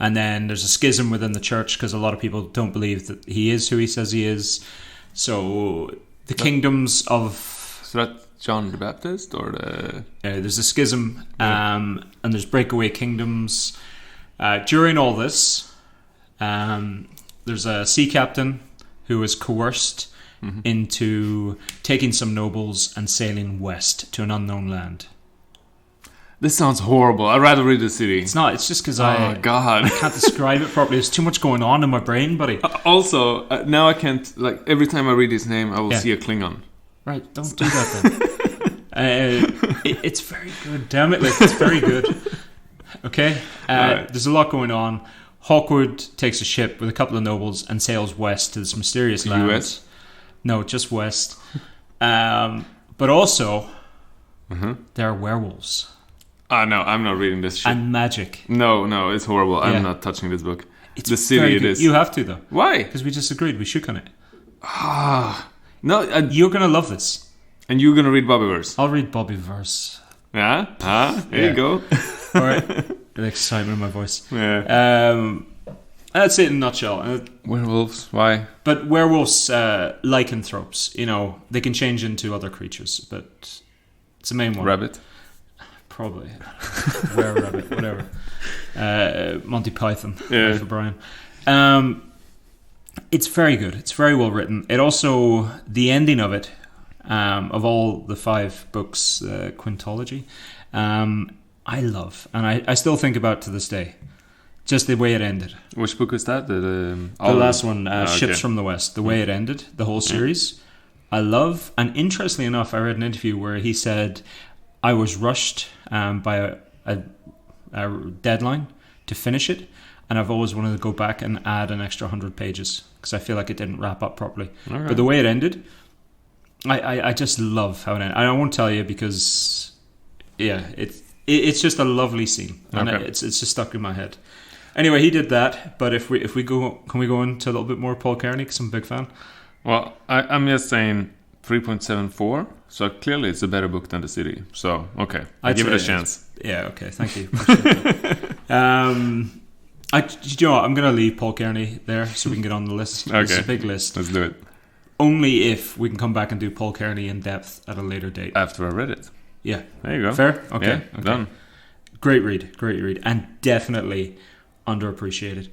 And then there's a schism within the church because a lot of people don't believe that he is who he says he is. So the kingdoms of... So that John the Baptist or the... there's a schism, and there's breakaway kingdoms. During all this, there's a sea captain who is coerced into taking some nobles and sailing west to an unknown land. This sounds horrible. I'd rather read The City. It's not. It's just because Oh God. I can't describe it properly. There's too much going on in my brain, buddy. Also, now I can't. Like every time I read his name, I will Yeah. see a Klingon. Right, don't do that then. It's very good. Damn it, like, it's very good. Okay? Right. There's a lot going on. Hawkwood takes a ship with a couple of nobles and sails west to this mysterious land. US? No, just west. But also, there are werewolves. No, I'm not reading this shit. And magic. No, it's horrible. Yeah. I'm not touching this book. It's The City very it good. is. You have to, though. Why? Because we just agreed. We shook on it. No, You're going to love this. and you're gonna read Bobbyverse. I'll read Bobby Verse. Yeah? There Yeah. you go. All right. The excitement in my voice. Yeah. That's it in a nutshell. Werewolves, why? But werewolves, lycanthropes, they can change into other creatures, but it's the main one. Rabbit? Probably. Were-rabbit, whatever. Monty Python, Yeah. for Brian. It's very good. It's very well written. It also, the ending of it, of all the 5 books, the quintology, I love. And I still think about it to this day. Just the way it ended. Which book is that? The last one, Ships from the West. The way it ended, the whole series, I love. And interestingly enough, I read an interview where he said, I was rushed by a deadline to finish it, and I've always wanted to go back and add an extra 100 pages because I feel like it didn't wrap up properly. Right. But the way it ended, I just love how it ended. I won't tell you because, it's just a lovely scene, and it's just stuck in my head. Anyway, he did that. But if we go, can we go into a little bit more Paul Kearney? Because I'm a big fan. Well, I'm just saying 3.74. So clearly, it's a better book than The City. So okay, I give it a chance. Yeah. Okay. Thank you. I'm going to leave Paul Kearney there so we can get on the list. Okay. It's a big list. Let's do it. Only if we can come back and do Paul Kearney in depth at a later date. After I read it. Yeah. There you go. Fair? Okay. Yeah, okay. Done. Great read. And definitely underappreciated.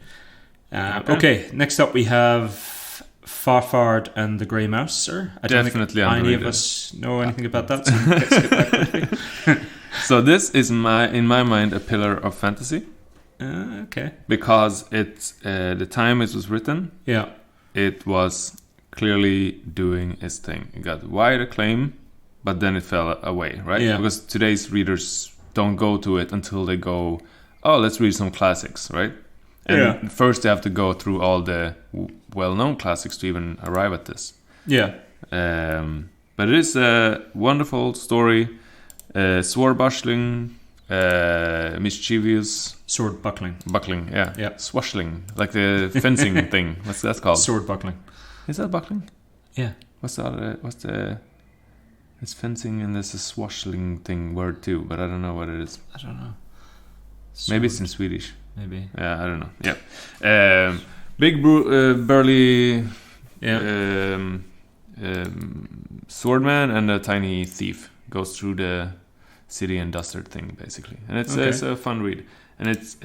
Okay, next up we have Farfard and the Grey Mouse, sir. I don't Definitely think any underrated. of us know anything about that, so let's skip that quickly. So this is in my mind a pillar of fantasy. Okay. Because it's the time it was written, Yeah. it was clearly doing its thing. It got wide acclaim, but then it fell away, right? Yeah. Because today's readers don't go to it until they go, oh, let's read some classics, right? And first they have to go through all the well-known classics to even arrive at this. Yeah. But it is a wonderful story, sword-buckling, mischievous... Sword buckling. Buckling, yeah. Yeah. Swashling, like the fencing thing. What's that called? Sword buckling. Is that buckling? Yeah. What's the... It's fencing and there's a swashling thing word too, but I don't know what it is. I don't know. Maybe it's in Swedish. Maybe. Yeah, I don't know. Yeah. Big burly swordman and a tiny thief goes through the city and duster thing, basically. And it's a fun read. And it's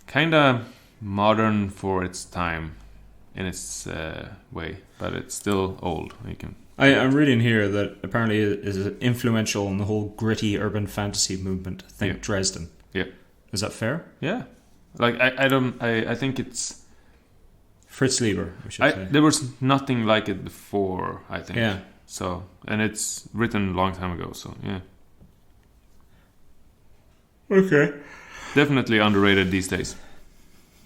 kind of modern for its time in its way, but it's still old. I'm reading here that apparently it is influential in the whole gritty urban fantasy movement. Think Dresden. Yeah. Is that fair? Yeah. Like I think it's Fritz Lieber, we should say. There was nothing like it before, I think. Yeah. So, and it's written a long time ago, so yeah. Okay. Definitely underrated these days.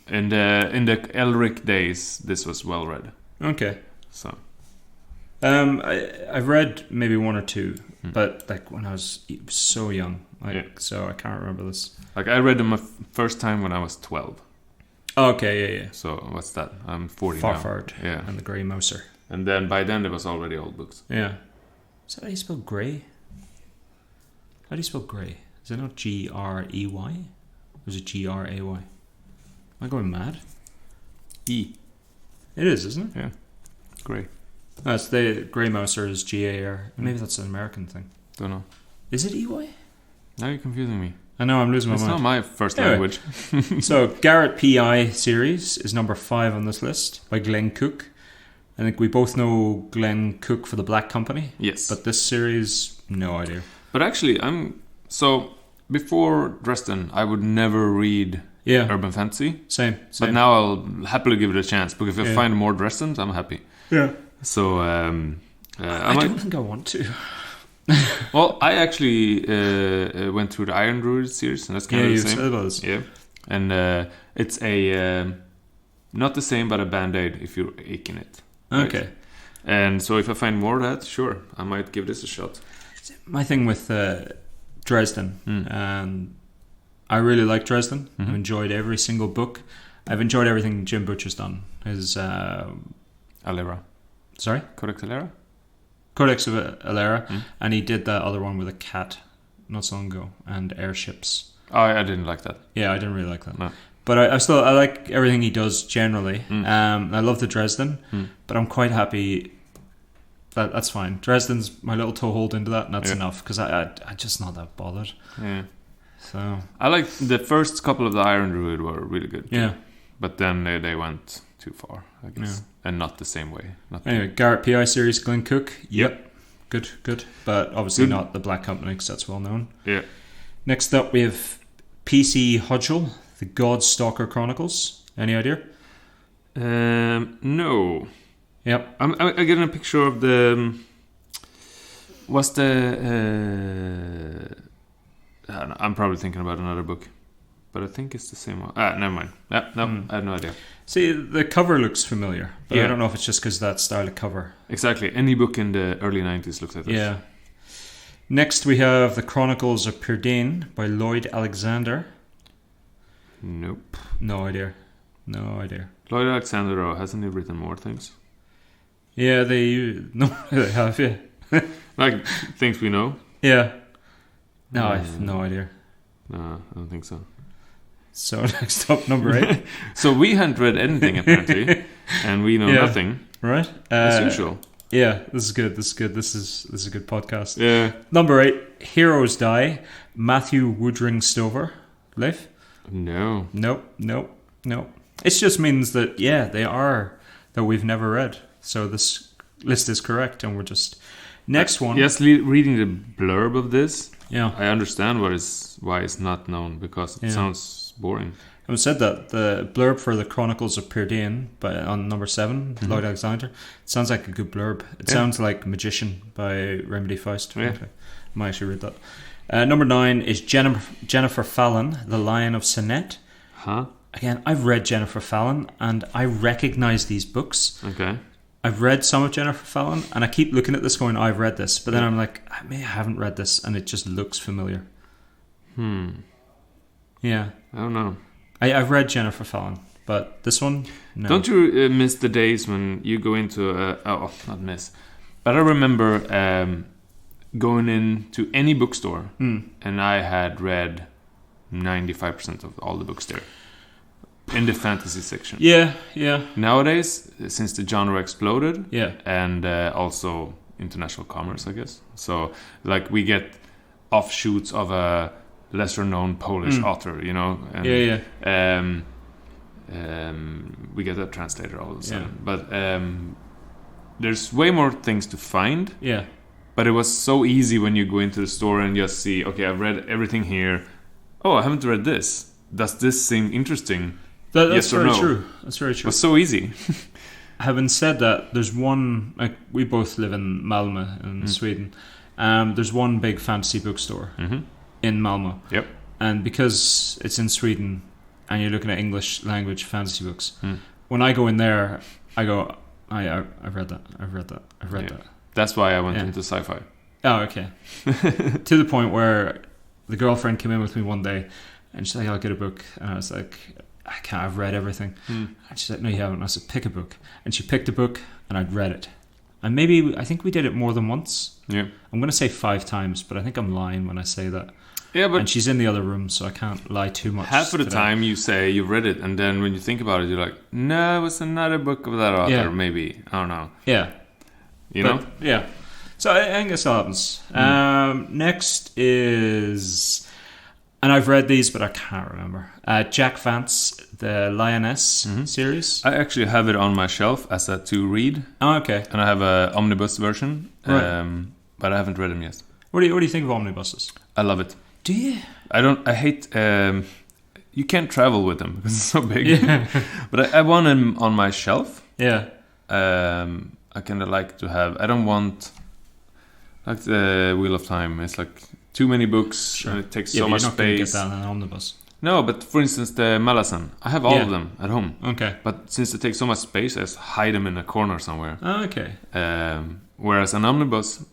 In the Elric days, this was well read. Okay. So I've read maybe one or two, but like when I was so young, so I can't remember this. Like I read them first time when I was 12. Okay, yeah. So what's that? I'm 40 Farfard now. Yeah. and the Grey Mouser. And then by then there was already old books. Yeah. Is that how you spell grey? How do you spell grey? Is it not Grey? Or is it Gray? Am I going mad? E. It is, isn't it? Yeah. Grey. That's the Grey Mouser is GAR. Maybe that's an American thing. Don't know. Is it EY? Now you're confusing me. I know, I'm losing my mind. It's not my first language. So, Garrett P.I. series is number 5 on this list by Glenn Cook. I think we both know Glenn Cook for The Black Company. Yes. But this series, no idea. But actually, before Dresden, I would never read urban fantasy. Same. But now I'll happily give it a chance, because if I find more Dresdens, I'm happy. Yeah. So, I don't think I want to. Well, I actually went through the Iron Druid series, and that's kind of the same. Said about this. Yeah, and it's a not the same, but a Band-Aid if you're aching it. Right? Okay. And so if I find more of that, sure, I might give this a shot. My thing with Dresden, I really like Dresden. I've enjoyed every single book. I've enjoyed everything Jim Butcher's done. His Alera. Sorry? Codex Alera? Codex of Alera, and he did that other one with a cat not so long ago, and airships. Oh, I didn't like that. Yeah, I didn't really like that. No. But I like everything he does generally. I love the Dresden, but I'm quite happy. That's fine. Dresden's my little toehold into that, and that's enough because I'm just not that bothered. Yeah. So I like the first couple of the Iron Druid were really good. Yeah. But then they went too far, I guess, and not the same way. Anyway, Garrett PI series, Glenn Cook. Yep. Good. But obviously not the Black Company because that's well known. Yeah. Next up, we have PC Hudgel, The Godstalker Chronicles. Any idea? No. Yep. I'm getting a picture of the. What's the? I'm probably thinking about another book, but I think it's the same one. Never mind. No, I have no idea. See, the cover looks familiar, but I don't know if it's just because that style of cover. Exactly. Any book in the early 90s looks like this. Yeah. Next, we have The Chronicles of Prydain by Lloyd Alexander. Nope. No idea. Lloyd Alexander, though, hasn't he written more things? Yeah, they have, yeah. Like things we know? Yeah. No, I have no idea. No, I don't think so. So next up, number 8. So we hadn't read anything apparently, and we know nothing. Right? As usual. Yeah, this is good. This is a good podcast. Yeah. Number 8, Heroes Die, Matthew Woodring Stover. Leif? No. Nope. It just means that they are that we've never read. So this list is correct, and we're just next one. Yes, reading the blurb of this. Yeah, I understand why it's not known because it sounds boring. I said that the blurb for The Chronicles of Prydain on number 7, Lloyd Alexander, it sounds like a good blurb. It sounds like Magician by Remedy Faust. Yeah. Okay. I might actually read that. Number 9 is Jennifer Fallon, The Lion of Sinet. Huh? Again, I've read Jennifer Fallon, and I recognize these books. Okay. I've read some of Jennifer Fallon, and I keep looking at this going, I've read this. But then I'm like, I haven't read this, and it just looks familiar. Yeah. I don't know. I've read Jennifer Fallon, but this one, no. Don't you miss the days when you go into not miss, but I remember going into any bookstore, and I had read 95% of all the books there. In the fantasy section. Yeah. Nowadays, since the genre exploded, and also international commerce, I guess. So, like, we get offshoots of a lesser-known Polish author, you know. And, we get a translator all of a sudden. But there's way more things to find. Yeah. But it was so easy when you go into the store and just see, okay, I've read everything here. Oh, I haven't read this. Does this seem interesting? That's yes or very no? true. That's very true. It was so easy. Having said that, there's one, like, we both live in Malmö in Sweden. There's one big fantasy bookstore in Malmö. Yep. And because it's in Sweden and you're looking at English language fantasy books, when I go in there, I go, I've read that. I've read that. That's why I went into sci-fi. Oh, okay. To the point where the girlfriend came in with me one day and she's like, I'll get a book. And I was like, I've read everything. And she's like, no, you haven't. And I said, pick a book. And she picked a book and I'd read it. And I think we did it more than once. Yeah. I'm going to say 5 times, but I think I'm lying when I say that. Yeah, but and she's in the other room, so I can't lie too much. Half of the time you say you read it, and then when you think about it, you're like, no, it was another book of that author, maybe. I don't know. Yeah. You know? Yeah. So I guess that happens. Next is... And I've read these, but I can't remember. Jack Vance, the Lioness series. I actually have it on my shelf as a to read. Oh, okay. And I have a omnibus version, right. But I haven't read them yet. What do you think of omnibuses? I love it. Do you? I hate... you can't travel with them because it's so big. Yeah. But I want them on my shelf. Yeah. I kind of like to have... I don't want... Like the Wheel of Time. It's like... Too many books, and it takes so much space. You're not going to get that in an omnibus. No, but for instance, the Malazan, I have all of them at home. Okay. But since it takes so much space, I just hide them in a corner somewhere. Oh, okay. Whereas an omnibus,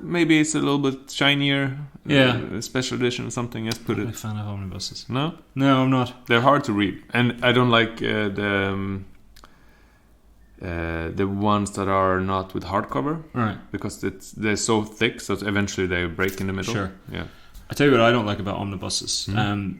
maybe it's a little bit shinier. A special edition or something. Just put it. I'm not a fan of omnibuses. No? No, I'm not. They're hard to read, and I don't like the ones that are not with hardcover, right? Because they're so thick, so eventually they break in the middle. Sure. Yeah. I tell you what I don't like about omnibuses.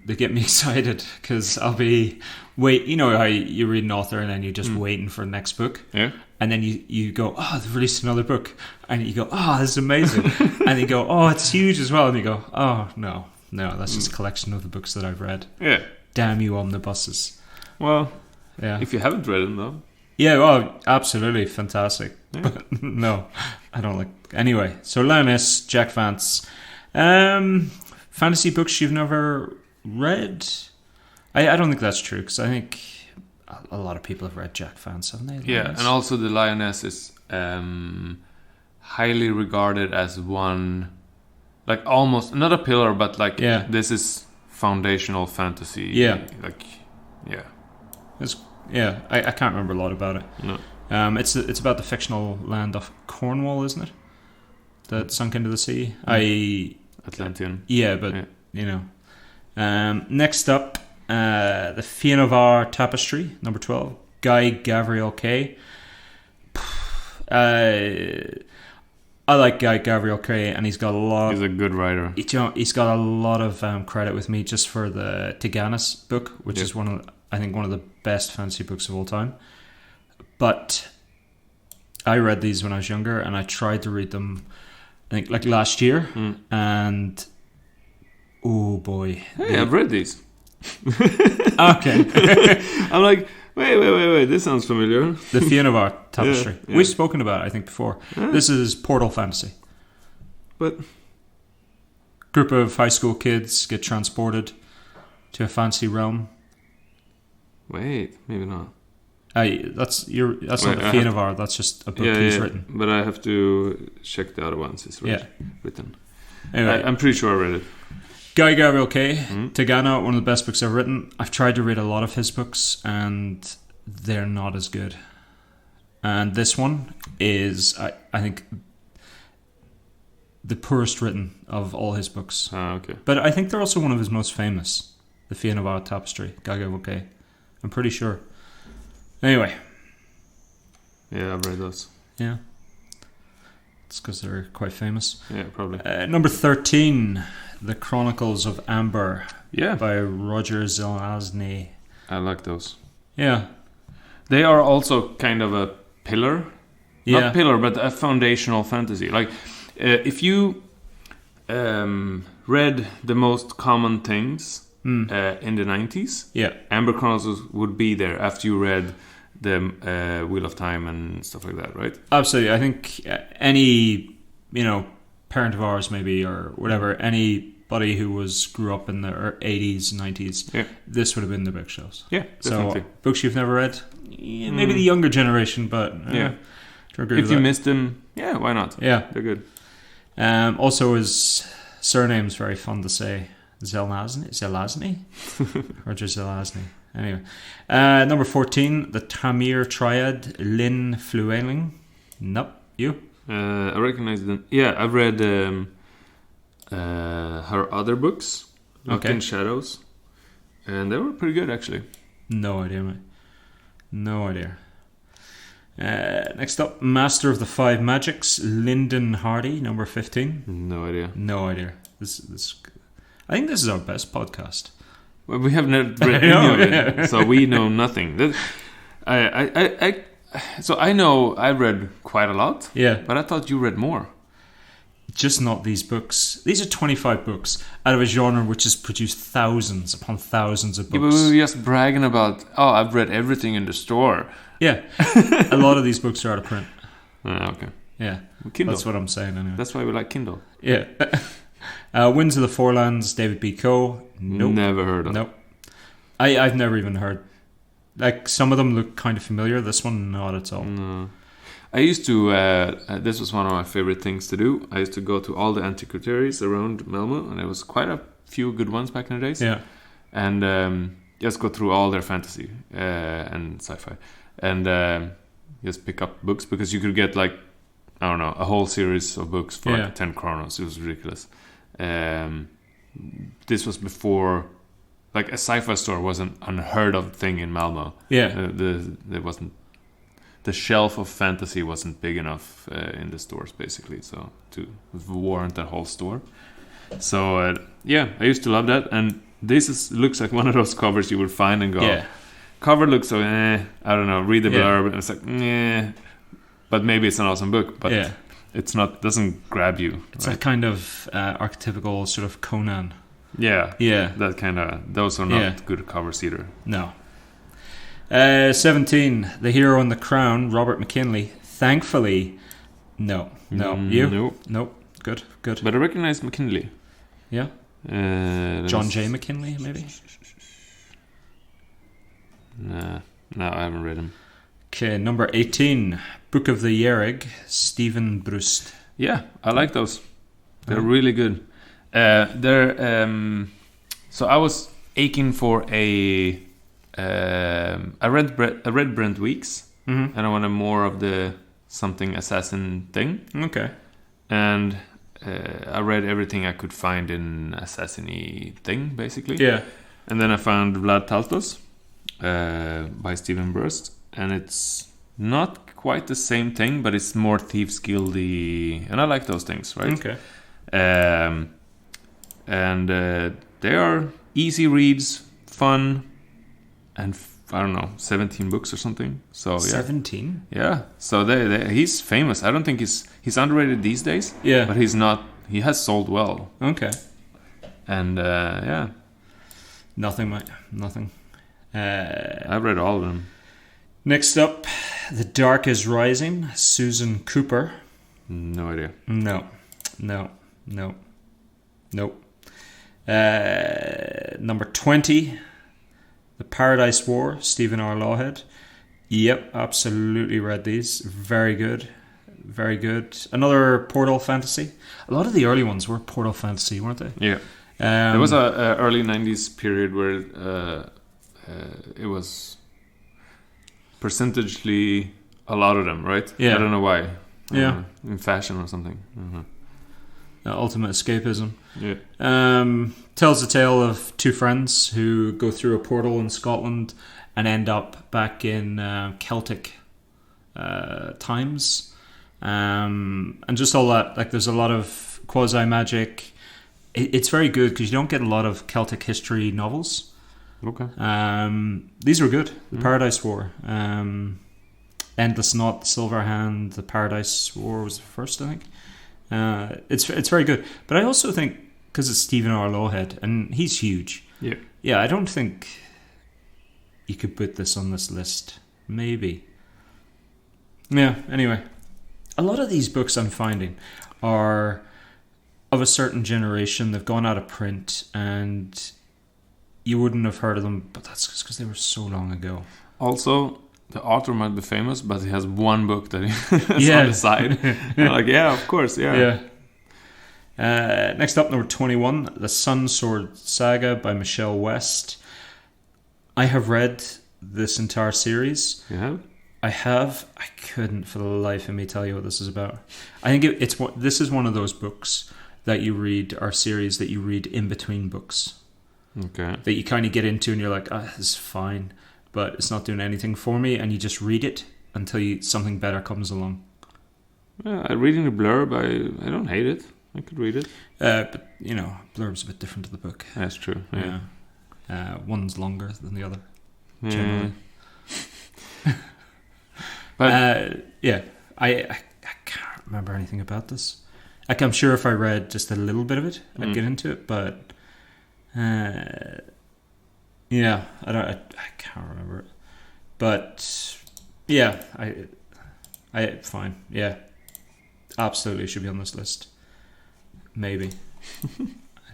They get me excited because I'll be you know how you read an author and then you're just waiting for the next book. Yeah. And then you go, oh, they've released another book. And you go, oh, this is amazing. And you go, oh, it's huge as well. And you go, oh, no, that's just a collection of the books that I've read. Yeah. Damn you omnibuses. Well, yeah. If you haven't read them, though. Yeah, well, absolutely fantastic. Yeah. But no, I don't like... Anyway, so Lioness, Jack Vance. Fantasy books you've never read? I don't think that's true, because I think a lot of people have read Jack Vance, haven't they? Yeah, and also the Lioness is highly regarded as one, like almost, not a pillar, but like this is foundational fantasy. Yeah. Like, yeah. I can't remember a lot about it. No. It's about the fictional land of Cornwall, isn't it? That sunk into the sea. Atlantean. Yeah, but you know. Next up, the Fiannavar Tapestry, number 12, Guy Gavriel Kay. I like Guy Gavriel Kay, and he's got a lot. He's a good writer. He's got a lot of credit with me just for the Tiganis book, which is one of the best fantasy books of all time. But I read these when I was younger, and I tried to read them, I think, like last year, and oh boy, hey, I've read these. Okay. I'm like, wait, this sounds familiar. The Fiannavar Tapestry. Yeah. We've spoken about it, I think, before. This is Portal Fantasy. But group of high school kids get transported to a fantasy realm. Wait, maybe not. That's not the Fiannavar. That's just a book he's written. But I have to check the other ones he's written. Anyway, I'm pretty sure I read it. Guy Gavriel Kay, Tigana, one of the best books I've written. I've tried to read a lot of his books, and they're not as good. And this one is, I think, the poorest written of all his books. Okay. But I think they're also one of his most famous, the Fiannavar Tapestry, Guy Gavriel Kay. I'm pretty sure. Anyway. Yeah, I've read those. Yeah. It's because they're quite famous. Yeah, probably. Number 13, The Chronicles of Amber. Yeah. By Roger Zelazny. I like those. Yeah. They are also kind of a pillar. Yeah. Not pillar, but a foundational fantasy. Like, if you read the most common things in the 90s, Amber Chronicles would be there after you read the Wheel of Time and stuff like that, right? Absolutely. I think any, parent of ours maybe, or whatever, anybody who grew up in the 80s, 90s, this would have been the bookshelves. Yeah, definitely. So, books you've never read? Yeah, maybe the younger generation, but if you missed them, why not? Yeah. They're good. Also, his surname's very fun to say. Zelazny? Roger Zelazny. Anyway. Number 14, The Tamir Triad, Lynn Flueling. Nope. You? I recognize them. Yeah, I've read her other books, Look in Shadows, and they were pretty good, actually. No idea, mate. No idea. Next up, Master of the Five Magics, Lyndon Hardy, number 15. No idea. No idea. This I think this is our best podcast. Well, we have never read any of it, so we know nothing. So I know I read quite a lot. Yeah. But I thought you read more. Just not these books. These are 25 books out of a genre which has produced thousands upon thousands of books. Yeah, but we were just bragging about, I've read everything in the store. Yeah. A lot of these books are out of print. Okay. Yeah. Kindle. That's what I'm saying anyway. That's why we like Kindle. Yeah. Winds of the Forelands, David B. Coe. Nope. Never heard of. Nope. I've never even heard. Like, some of them look kind of familiar. This one, not at all. No. I used to, this was one of my favorite things to do. I used to go to all the antiquaries around Malmo, and there was quite a few good ones back in the days. Yeah. And just go through all their fantasy and sci-fi. And just pick up books, because you could get, like, I don't know, a whole series of books for like 10 kronos. It was ridiculous. This was before, like, a sci-fi store was an unheard of thing in Malmo. Yeah. There wasn't, the shelf of fantasy wasn't big enough in the stores, basically, so to warrant a whole store. So yeah, I used to love that, and looks like one of those covers you would find and go, Yeah. cover looks so I don't know, read the Yeah. blurb, and it's like but maybe it's an awesome book, but Yeah. it's not, doesn't grab you. It's right? a kind of archetypical sort of Conan. Yeah, Yeah. that kind of, those are not Yeah. good covers either. No. 17. The Hero and the Crown, Robert McKinley. Thankfully, no. You? No. Nope. Good. But I recognize McKinley. Yeah. John J. McKinley, maybe? Nah, no, I haven't read him. Okay, number 18. Book of the Yerig, Stephen Brust. Yeah, I like those. They're Uh-huh. really good. So I was aching for I read Brent Weeks, Mm-hmm. and I wanted more of the something assassin thing. Okay. And I read everything I could find in assassin-y thing, basically. Yeah. And then I found Vlad Taltos by Stephen Brust, and it's not quite the same thing, but it's more Thieves Guildy, and I like those things, right? Okay. And they are easy reads, fun, and I don't know, 17 books or something. So yeah, 17? yeah. So he's famous. I don't think he's underrated these days. Yeah. But he's not. He has sold well, Okay. and yeah, Nothing, mate. Nothing. I've read all of them. Next up, The Dark is Rising, Susan Cooper. No idea. No. Nope. Number 20, The Paradise War, Stephen R. Lawhead. Yep, absolutely read these. Very good. Another Portal fantasy. A lot of the early ones were Portal fantasy, weren't they? Yeah. There was a early 90s period where it was percentagely a lot of them, right? Yeah. I don't know why. Yeah. In fashion or something. Ultimate escapism. Yeah. Tells the tale of two friends who go through a portal in Scotland and end up back in Celtic times. And just all that, like there's a lot of quasi-magic. It's very good because you don't get a lot of Celtic history novels. Okay. These were good. The Paradise War. Endless Knot, Silver Hand, The Paradise War was the first, I think. It's very good. But I also think, because it's Stephen R. Lawhead, and he's huge. Yeah. Yeah, I don't think you could put this on this list. Maybe. Yeah, anyway. A lot of these books I'm finding are of a certain generation. They've gone out of print, and you wouldn't have heard of them, but that's just because they were so long ago. Also, the author might be famous, but he has one book that is Yeah. on the side. You're like, yeah, of course, yeah. Next up, number 21, The Sun Sword Saga by Michelle West. I have read this entire series. You have? I have. I couldn't for the life of me tell you what this is about. I think this is one of those books that you read, or series that you read in between books. Okay. That you kind of get into and you're like, this is fine, but it's not doing anything for me, and you just read it until something better comes along. Yeah, reading the blurb, I don't hate it. I could read it. But, blurb's a bit different to the book. That's true. Yeah. One's longer than the other, Yeah. generally. But I can't remember anything about this. Like, I'm sure if I read just a little bit of it, I'd get into it, but I can't remember it. But yeah, I fine. Yeah, absolutely should be on this list. Maybe.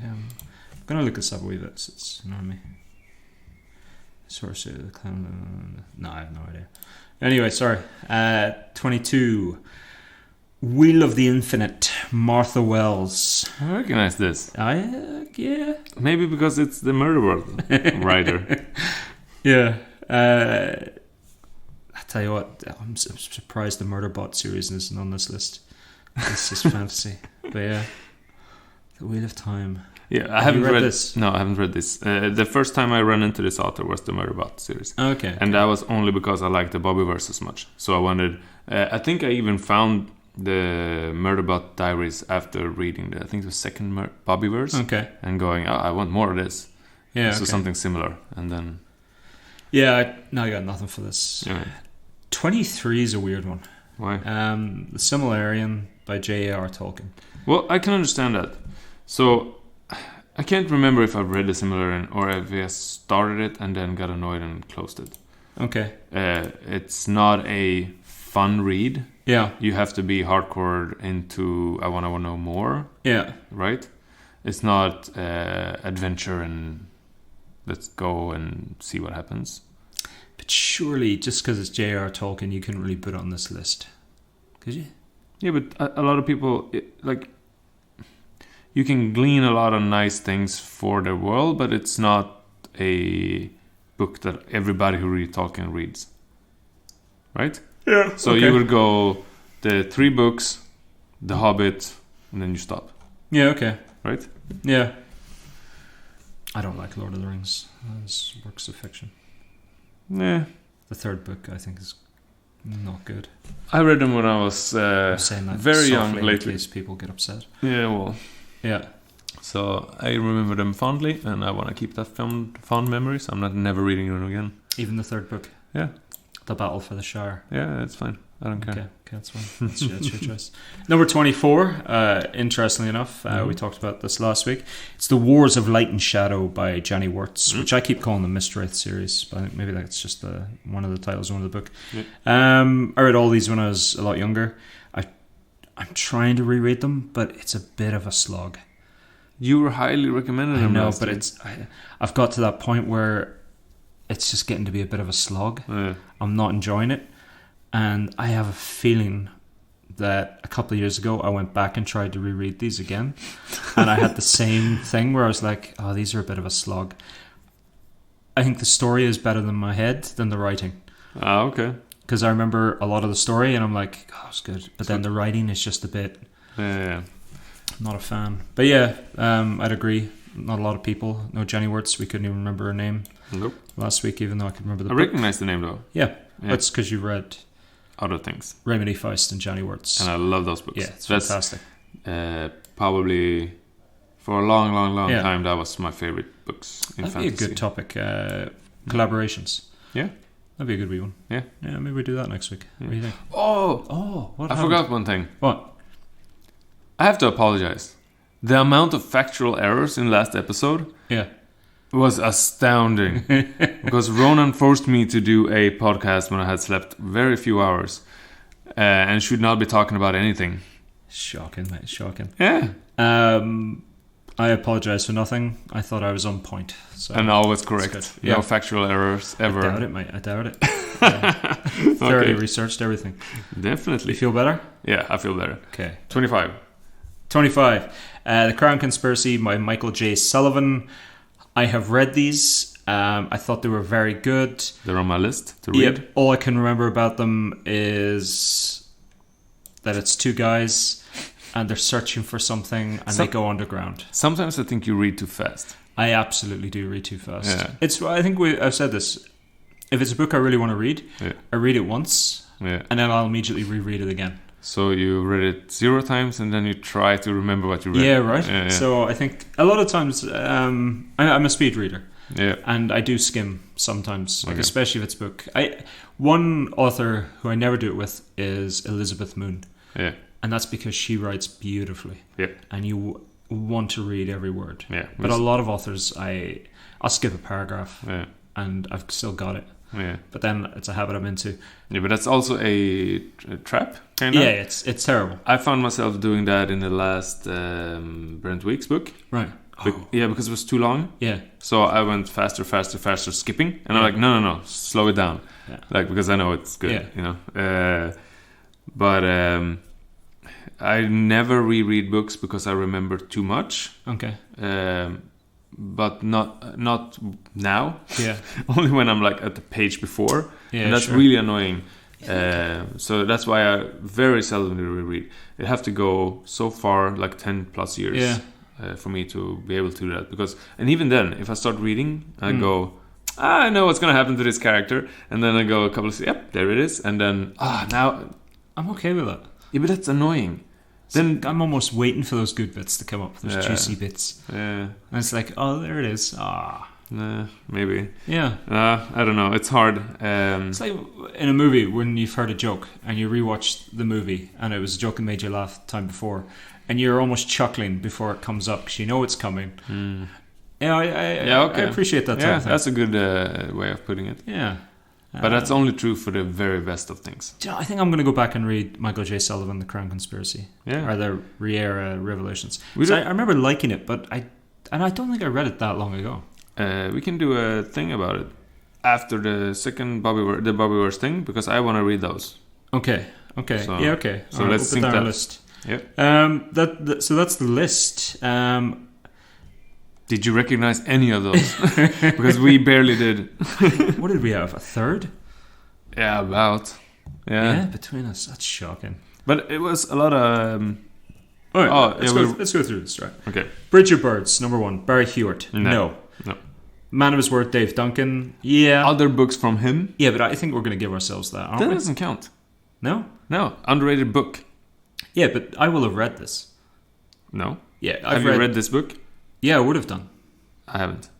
I'm gonna look this up a wee bit. So it's me. Source of the clown. No, I have no idea. Anyway, sorry. 22. Wheel of the Infinite, Martha Wells. I recognize this. Yeah. Maybe because it's the Murder World writer. Yeah. I tell you what, I'm surprised the Murderbot series isn't on this list. It's just fantasy. But yeah. The Wheel of Time. Yeah, I Have haven't you read read this. No, I haven't read this. The first time I ran into this author was the Murderbot series. Okay. And that was only because I liked the Bobbyverse as much. So I wanted... I think I even found the Murderbot Diaries after reading I think the second Bobbyverse. Okay. And going, I want more of this. Yeah. So something similar, and then. Yeah, I got nothing for this. Yeah. 23 is a weird one. Why? The Silmarillion by J.R.R. Tolkien. Well, I can understand that. So, I can't remember if I've read the Silmarillion or if I started it and then got annoyed and closed it. Okay. It's not a fun read. Yeah. You have to be hardcore into I want to know more. Yeah. Right? It's not adventure and let's go and see what happens. But surely, just because it's J.R.R. Tolkien, you couldn't really put it on this list. Could you? Yeah, but a lot of people, you can glean a lot of nice things for the world, but it's not a book that everybody who reads Tolkien reads. Right? Yeah. So you would go the 3 books, The Hobbit, and then you stop. Yeah, okay. Right? Yeah. I don't like Lord of the Rings as works of fiction. Yeah. The 3rd book, I think, is not good. I read them when I was I'm saying that very young softly lately. in case people get upset. Yeah, well. Yeah. So I remember them fondly, and I want to keep that fond memories. I'm not never reading them again. Even the 3rd book? Yeah. The Battle for the Shire. Yeah, it's fine. I don't care. Okay, that's fine. That's your choice. Number 24, interestingly enough, we talked about this last week. It's The Wars of Light and Shadow by Johnny Wirtz, which I keep calling the Mistwraith series, but I think maybe that's just one of the titles of the book. I read all these when I was a lot younger. I'm trying to reread them, but it's a bit of a slog. You were highly recommended them. I know, but I've got to that point where it's just getting to be a bit of a slog. Yeah. I'm not enjoying it. And I have a feeling that a couple of years ago I went back and tried to reread these again. And I had the same thing where I was like, oh, these are a bit of a slog. I think the story is better than my head than the writing. Ah, okay. Because I remember a lot of the story and I'm like, oh, it's good. But then the writing is just a bit... Yeah. Not a fan. But yeah, I'd agree. Not a lot of people know Johnny Wirtz. We couldn't even remember her name last week, even though I could remember the book. I recognize the name though. Yeah. That's because you read other things. Raymond E. Feist and Johnny Wirtz. And I love those books. Yeah, it's fantastic. Probably for a long time that was my favorite books in fantasy. That'd be a good topic. Collaborations. Yeah. That'd be a good wee one. Yeah. Yeah, maybe we do that next week. Yeah. What do you think? Oh, what I happened? forgot one thing. What? I have to apologize. The amount of factual errors in last episode was astounding. Because Ronan forced me to do a podcast when I had slept very few hours and should not be talking about anything. Shocking, mate. Shocking. Yeah. I apologize for nothing. I thought I was on point. So and always correct. No factual errors ever. I doubt it, mate. I doubt it. Thoroughly researched everything. Definitely. You feel better? Yeah, I feel better. Okay. 25. The Crown Conspiracy by Michael J. Sullivan. I have read these. I thought they were very good. They're on my list to read. Yep. All I can remember about them is that it's 2 guys and they're searching for something and they go underground. Sometimes I think you read too fast. I absolutely do read too fast. Yeah. I think I've said this. If it's a book I really want to read, I read it once and then I'll immediately reread it again. So you read it 0 times and then you try to remember what you read. Yeah, right. Yeah. So I think a lot of times I'm a speed reader. Yeah. And I do skim sometimes, especially if it's a book. One author who I never do it with is Elizabeth Moon. Yeah. And that's because she writes beautifully. Yeah. And you want to read every word. Yeah. But a lot of authors, I'll skip a paragraph. Yeah. And I've still got it. Yeah. But then it's a habit I'm into. Yeah, but that's also a trap, kind of. Yeah, it's terrible. I found myself doing that in the last Brent Weeks book. Right. Yeah, because it was too long. Yeah. So I went faster, skipping. And I'm like, no, slow it down. Yeah. Like, because I know it's good, you know. But I never reread books because I remember too much. Okay. But not now. Yeah. Only when I'm like at the page before. Yeah, and that's really annoying. So that's why I very seldom reread. It have to go so far, like 10 plus years, for me to be able to do that. And even then, if I start reading, I go, I know what's going to happen to this character, and then I go a couple of, yep, there it is, and then now I'm okay with that. Yeah, but that's annoying. Then I'm almost waiting for those good bits to come up. Those juicy bits. Yeah. And it's like, oh, there it is. Maybe. Yeah. I don't know. It's hard. It's like in a movie when you've heard a joke and you rewatch the movie and it was a joke that made you laugh the time before, and you're almost chuckling before it comes up because you know it's coming. Yeah, I appreciate that. Yeah, that's a good way of putting it. Yeah. But that's only true for the very best of things. Do you know, I think I'm going to go back and read Michael J. Sullivan, The Crown Conspiracy. Yeah. Or the Riera Revelations. I remember liking it, but I don't think I read it that long ago. We can do a thing about it after the second Bobby Wars thing, because I want to read those. Okay. So, yeah, okay. So let's sync that. List. Yep. So that's the list. Did you recognize any of those? Because we barely did. What did we have? A third? Yeah, about. Yeah, between us. That's shocking. But it was a lot of... All right, let's go through this, right? Okay. Bridge of Birds, number 1. Barry Hewitt. No. Man of His Word, Dave Duncan. Yeah. Other books from him. Yeah, but I think we're going to give ourselves that, aren't we? That doesn't count. No? No. Underrated book. Yeah, but I will have read this. No. Yeah. Have you read this book? Yeah, I would have done. I haven't.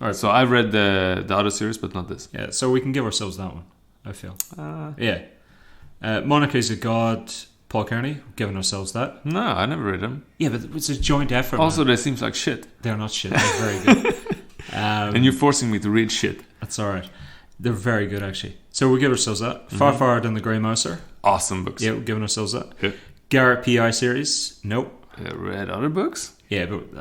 All right. So I've read the other series, but not this. Yeah, so we can give ourselves that one, I feel. Yeah. Monarchies of God, Paul Kearney, giving ourselves that. No, I never read them. Yeah, but it's a joint effort. Also, they seem like shit. They're not shit. They're very good. And you're forcing me to read shit. That's all right. They're very good, actually. So we give ourselves that. Far Far than the Grey Mouser. Awesome books. Yeah, we're giving ourselves that. Yeah. Garrett P.I. series. Nope. Read other books? Yeah, but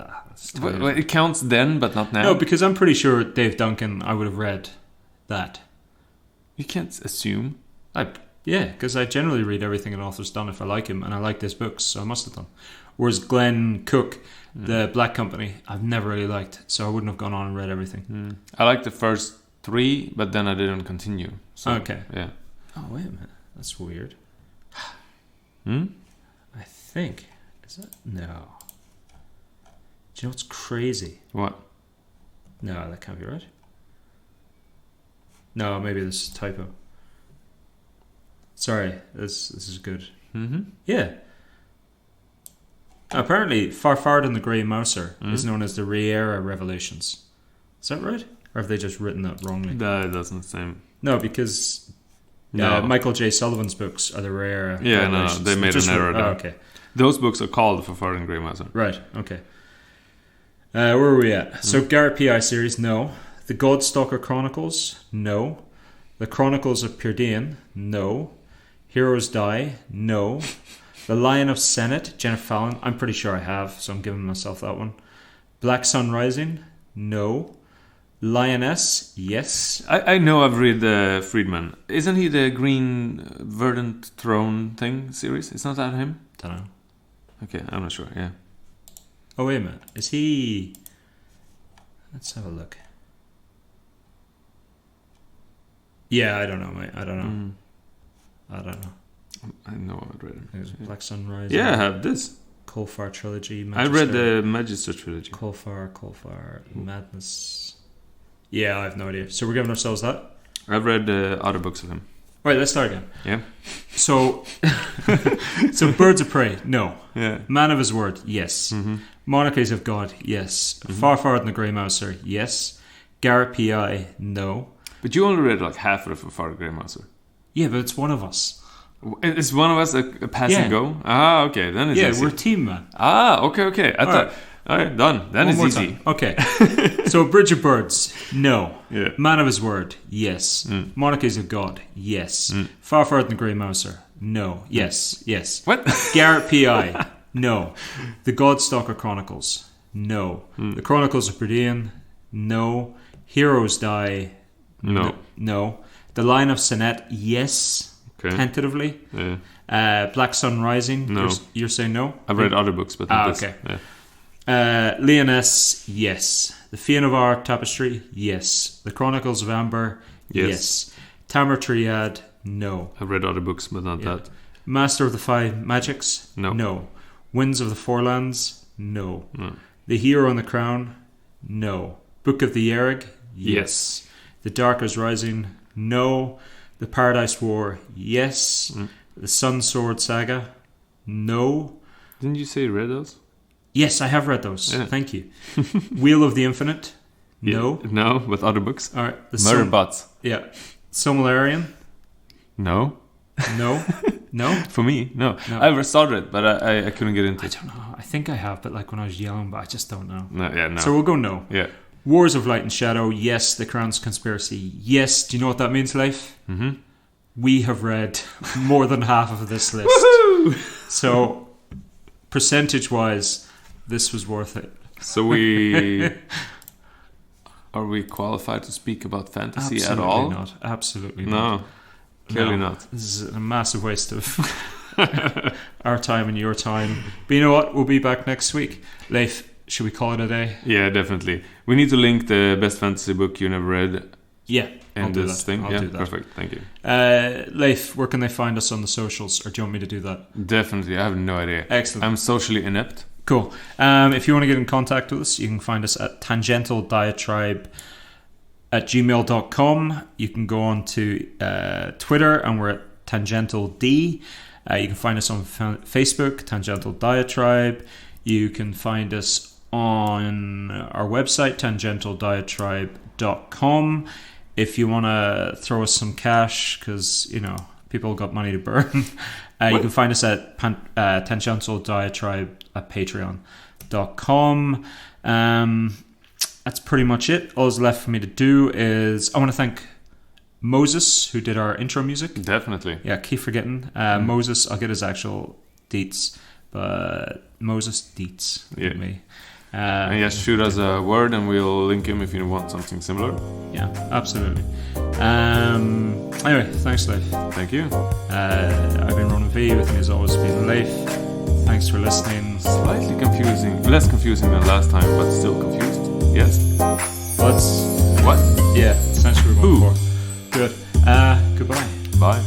well, it counts then, but not now. No, because I'm pretty sure Dave Duncan, I would have read that. You can't assume. Yeah, because I generally read everything an author's done if I like him, and I like his books, so I must have done. Whereas Glenn Cook, The Black Company, I've never really liked, so I wouldn't have gone on and read everything. I liked the first 3, but then I didn't continue. So, okay. Yeah. Oh, wait a minute. That's weird. I think. Is it? No. Do you know what's crazy? What? No, that can't be right. No, maybe this is a typo. Sorry, this is good. Yeah. Apparently, Far Far than the Grey Mouser is known as the Riera Revelations. Is that right? Or have they just written that wrongly? That doesn't seem... No, because Michael J. Sullivan's books are the Riera Revelations. No, they made an error there. Oh, okay. Those books are called Far Far than Grey Mouser. Right, okay. Where are we at? So, Garrett P.I. series, no. The Godstalker Chronicles, no. The Chronicles of Pyrdean, no. Heroes Die, no. The Lion of Senate, Jennifer Fallon, I'm pretty sure I have, so I'm giving myself that one. Black Sun Rising, no. Lioness, yes. I know I've read Friedman. Isn't he the Green Verdant Throne thing series? It's not that him? Don't know. Okay, I'm not sure, yeah. Oh, wait a minute. Is he... Let's have a look. Yeah, I don't know, mate. I don't know. I know I've read him. There's Black Sun Rising. Yeah, I have this. Colfar Trilogy. Magister. I read the Magister Trilogy. Colfar, Madness. Yeah, I have no idea. So we're giving ourselves that? I've read other books of him. All right, let's start again. Yeah. So Birds of Prey, no. Yeah. Man of His Word, yes. Monarchies of God, yes. Far Far than the Grey Mouser, yes. Garrett P.I., no. But you only read like half of Far Far than the Grey Mouser. Yeah, but it's one of us. Is one of us a pass and go? Ah, okay. Then it's easy. We're a team, man. Ah, okay. I thought... All right, done. Then it's easy. Time. Okay. So, Bridge of Birds, no. Yeah. Man of His Word, yes. Monarchies of God, yes. Far Far than the Grey Mouser, no. Yes. What? Garrett P.I., no. The Godstalker Chronicles, no. The Chronicles of Pyrdean, no. Heroes Die, no. The Lion of Senate, yes. Okay. Tentatively. Yeah. Black Sun Rising, no. You're saying no? I've read other books, but not this. Okay. Yeah. Leoness, yes. The Fiannavar Tapestry, yes. The Chronicles of Amber, yes. Tamar Triad, no. I've read other books, but not that. Master of the Five Magics, no. Winds of the Forelands, no. The Hero and the Crown, no. Book of the Yerrig, yes. The Dark is Rising, no. The Paradise War, yes. The Sun Sword Saga. No. Didn't you say read those? Yes, I have read those. Yeah. Thank you. Wheel of the Infinite. No. Yeah. No, with other books. All right. The Murderbots. Yeah. Silmarillion. No. No. No. For me, no. No. I ever started it, but I couldn't get into I it. don't know. I think I have, but like when I was young, but I just don't know. No, yeah, no. So we'll go no. Yeah. Wars of Light and Shadow. Yes. The Crown's Conspiracy. Yes. Do you know what that means, Leif? Mm-hmm. We have read more than half of this list. Woohoo! So, percentage-wise, this was worth it. So we... Are we qualified to speak about fantasy Absolutely at all? not. Absolutely not. No. Clearly not. This is a massive waste of our time and your time. But you know what? We'll be back next week. Leif, should we call it a day? Yeah, definitely. We need to link the best fantasy book you never read Yeah. in I'll do this that. thing. I'll Yeah, do that. perfect. Thank you. Leif, where can they find us on the socials? Or do you want me to do that? Definitely. I have no idea. Excellent. I'm socially inept. Cool. If you want to get in contact with us, you can find us at tangentialdiatribe@gmail.com. You can go on to Twitter, and we're at tangentald. You can find us on Facebook, Tangential Diatribe. You can find us on our website, tangentialdiatribe.com. If you want to throw us some cash, because, you know, people got money to burn, you can find us at Tangential Diatribe at patreon.com. That's pretty much it. All that's left for me to do is I want to thank Moses, who did our intro music. Definitely. Yeah, keep forgetting. Moses, I'll get his actual deets, but Moses deets Yeah. with me. And yes, shoot us a word and we'll link him if you want something similar. Yeah, absolutely. Anyway, thanks, Leif. Thank you. I've been Ronan V. With me as always been Leif. Thanks for listening. Slightly confusing. Less confusing than last time, but still confused. Yes? Let's... What? Yeah, essentially we're going Who? for. Good. Goodbye. Bye.